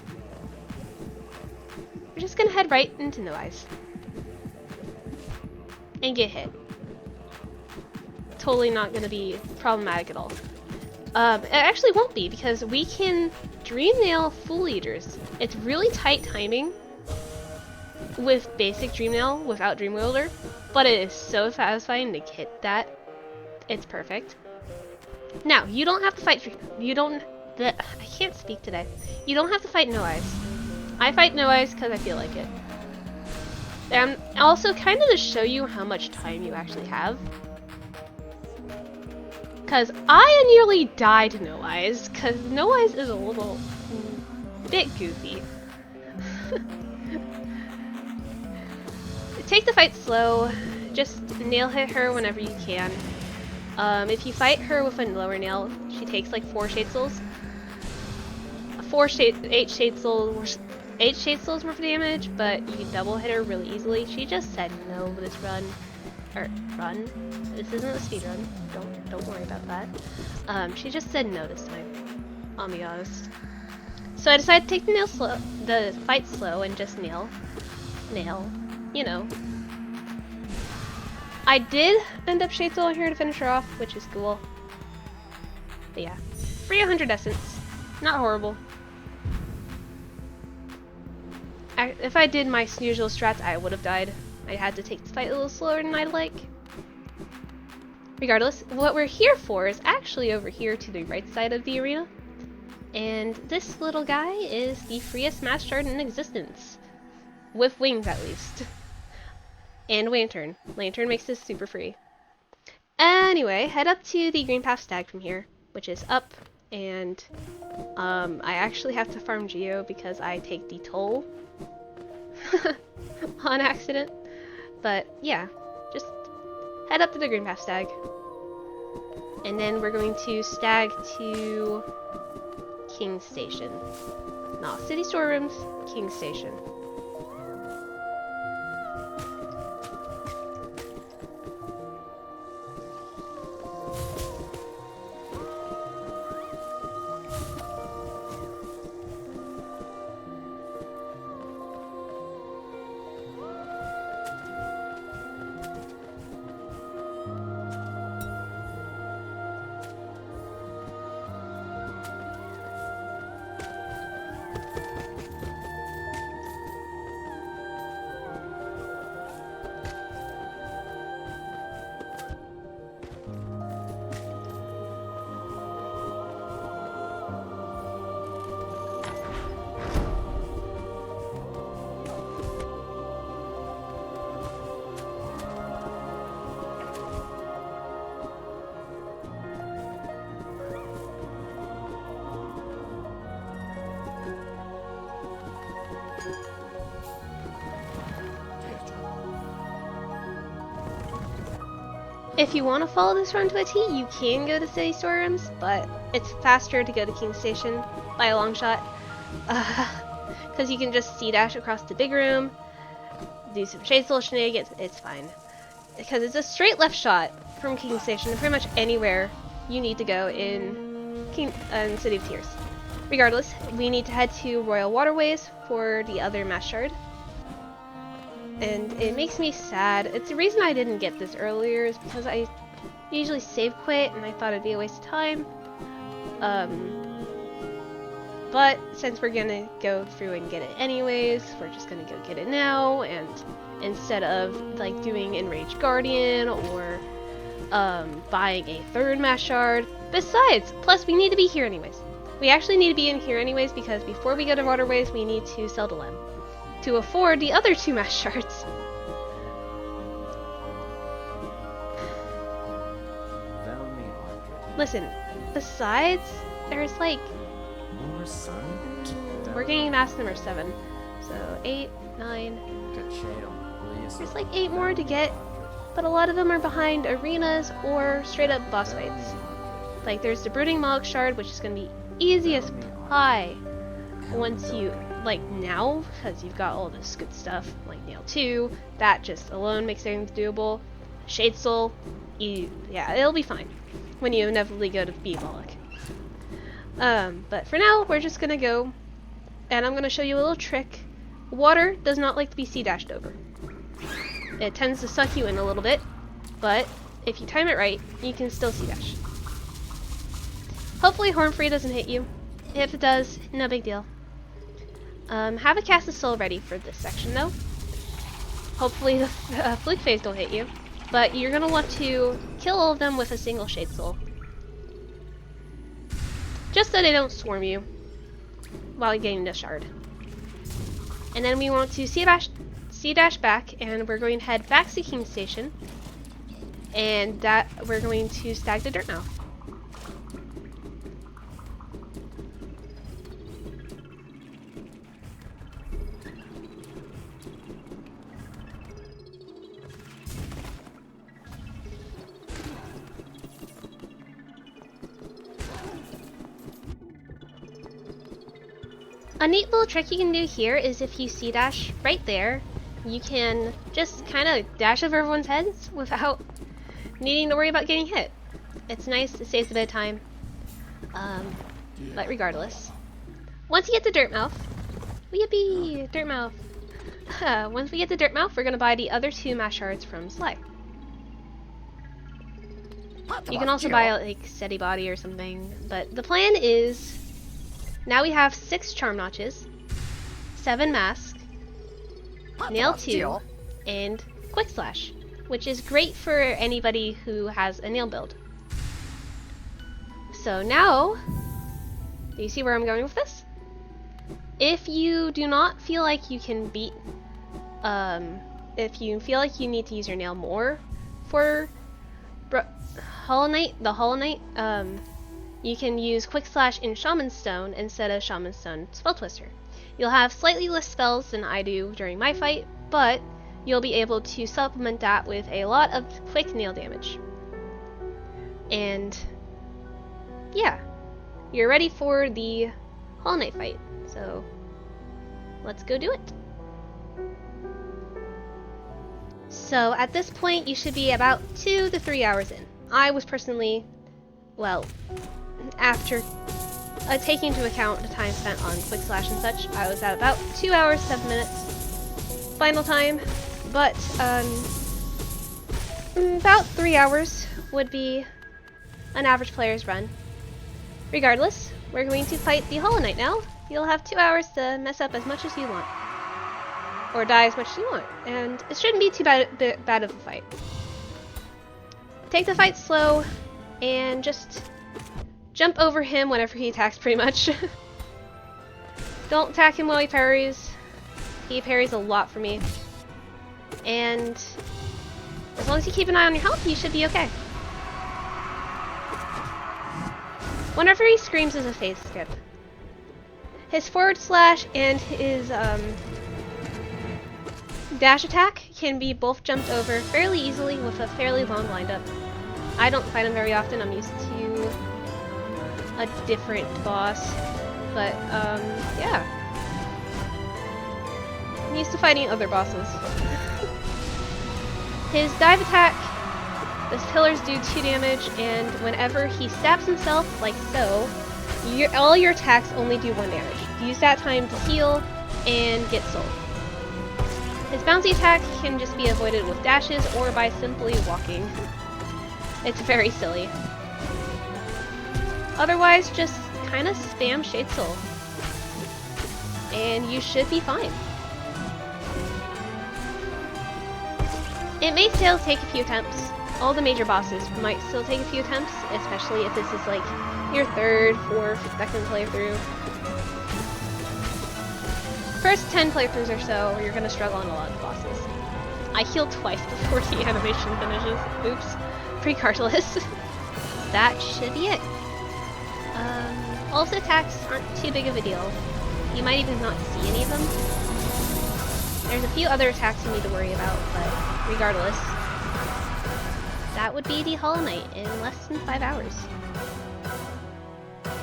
We're just gonna head right into No Eyes. And get hit. Totally not gonna be problematic at all. It actually won't be, because we can Dream Nail Fool Eaters. It's really tight timing with basic Dream Nail without Dream Wielder, but it is so satisfying to hit that. It's perfect. Now, you don't have to fight. I can't speak today. You don't have to fight No Eyes. I fight No Eyes because I feel like it. And also, kind of to show you how much time you actually have. Because I nearly died to No Eyes, because No Eyes is a little bit goofy. Take the fight slow, just nail hit her whenever you can. If you fight her with a lower nail, she takes like 4 Shade Souls. 8 Shade Souls worth of damage, but you can double hit her really easily. She just said no this run. Run? This isn't a speed run. Don't worry about that. She just said no this time. I'll be honest. So I decided to take the fight slow and just nail. You know. I did end up Shade Soul here to finish her off, which is cool. But yeah. Free 100 essence. Not horrible. If I did my usual strats, I would have died. I had to take the fight a little slower than I'd like. Regardless, what we're here for is actually over here to the right side of the arena. And this little guy is the freest Mass Shard in existence. With wings, at least. And Lantern. Lantern makes this super free. Anyway, head up to the Greenpath Stag from here, which is up, and I actually have to farm Geo because I take the toll on accident. But yeah, just head up to the Greenpath Stag. And then we're going to stag to King Station. Not City Storerooms, King Station. If you want to follow this run to a T, you can go to City Storerooms, but it's faster to go to King Station by a long shot. Because you can just C-dash across the big room, do some Shade Soul shenanigans, it's fine. Because it's a straight left shot from King Station to pretty much anywhere you need to go in City of Tears. Regardless, we need to head to Royal Waterways for the other Mass Shard. And it makes me sad. It's the reason I didn't get this earlier is because I usually save quit and I thought it'd be a waste of time. but since we're gonna go through and get it anyways, we're just gonna go get it now, and instead of like doing Enraged Guardian or buying a third mass shard. Besides, plus we need to be here anyways. We actually need to be in here anyways because before we go to Waterways, we need to sell to Lem to afford the other 2 mass shards. Listen, besides, there's like we're getting mass number 7, so 8, 9. There's like 8 more to get, but a lot of them are behind arenas or straight up boss fights. Like there's the Brooding Mog Shard, which is going to be easy as pie once you, like now, because you've got all this good stuff, like Nail 2, that just alone makes things doable. Shade Soul, yeah, it'll be fine when you inevitably go to Beebolic. But for now, we're just going to go, and I'm going to show you a little trick. Water does not like to be C-dashed over. It tends to suck you in a little bit, but if you time it right, you can still C-dash. Hopefully Hornfree doesn't hit you. If it does, no big deal. Have a Cast of Soul ready for this section though. Hopefully the Fluke Phase don't hit you, but you're going to want to kill all of them with a single Shade Soul. Just so they don't swarm you while you're getting the shard. And then we want to C-dash back, and we're going to head back to King Station, and that we're going to stag the Dirtmouth. A neat little trick you can do here is if you C-dash right there, you can just kind of dash over everyone's heads without needing to worry about getting hit. It's nice, it saves a bit of time. But regardless. Once you get to Dirtmouth, yippee, Dirtmouth. Once we get to Dirtmouth, we're going to buy the other 2 mass shards from Sly. You can also buy like Steady Body or something, but the plan is now we have 6 Charm Notches, 7 Mask, Nail 2, and Quick Slash, which is great for anybody who has a nail build. So now, do you see where I'm going with this? If you do not feel like you can beat, if you feel like you need to use your nail more for Hollow Knight, you can use Quick Slash in Shaman Stone instead of Shaman Stone Spell Twister. You'll have slightly less spells than I do during my fight, but you'll be able to supplement that with a lot of quick nail damage. And yeah, you're ready for the Hollow Knight fight, so let's go do it. So at this point, you should be about 2 to 3 hours in. I was personally, well, after taking into account the time spent on Quick Slash and such, I was at about 2 hours, 7 minutes final time, but about 3 hours would be an average player's run. Regardless, we're going to fight the Hollow Knight now. You'll have 2 hours to mess up as much as you want, or die as much as you want, and it shouldn't be too bad of a fight. Take the fight slow, and just jump over him whenever he attacks, pretty much. Don't attack him while he parries. He parries a lot for me. And as long as you keep an eye on your health, you should be okay. Whenever he screams is a phase skip. His forward slash and his dash attack can be both jumped over fairly easily with a fairly long windup. I don't fight him very often, I'm used to a different boss, but yeah. I'm used to fighting other bosses. His dive attack, the pillars do 2 damage, and whenever he stabs himself, like so, all your attacks only do 1 damage. Use that time to heal and get soul. His bouncy attack can just be avoided with dashes or by simply walking. It's very silly. Otherwise, just kind of spam Shade Soul. and you should be fine. It may still take a few attempts. All the major bosses might still take a few attempts, especially if this is like your third, fourth, second playthrough. First 10 playthroughs or so, you're gonna struggle on a lot of the bosses. I heal twice before the animation finishes. Oops. Regardless. That should be it. All of the attacks aren't too big of a deal. You might even not see any of them. There's a few other attacks you need to worry about, but regardless. That would be the Hollow Knight in less than 5 hours.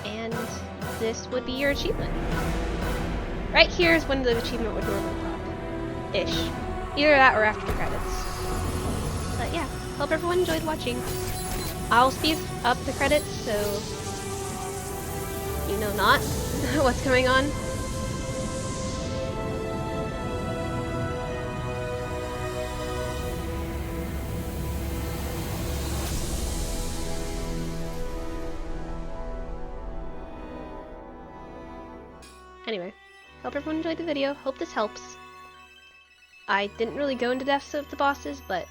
And this would be your achievement. Right here is when the achievement would normally pop. Ish. Either that or after the credits. But yeah, hope everyone enjoyed watching. I'll speed up the credits so you know not what's going on. Anyway, hope everyone enjoyed the video. Hope this helps. I didn't really go into depth of the bosses, but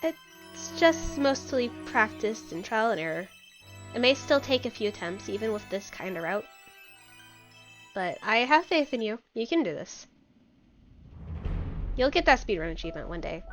it's just mostly practice and trial and error. It may still take a few attempts, even with this kind of route. But I have faith in you. You can do this. You'll get that speedrun achievement one day.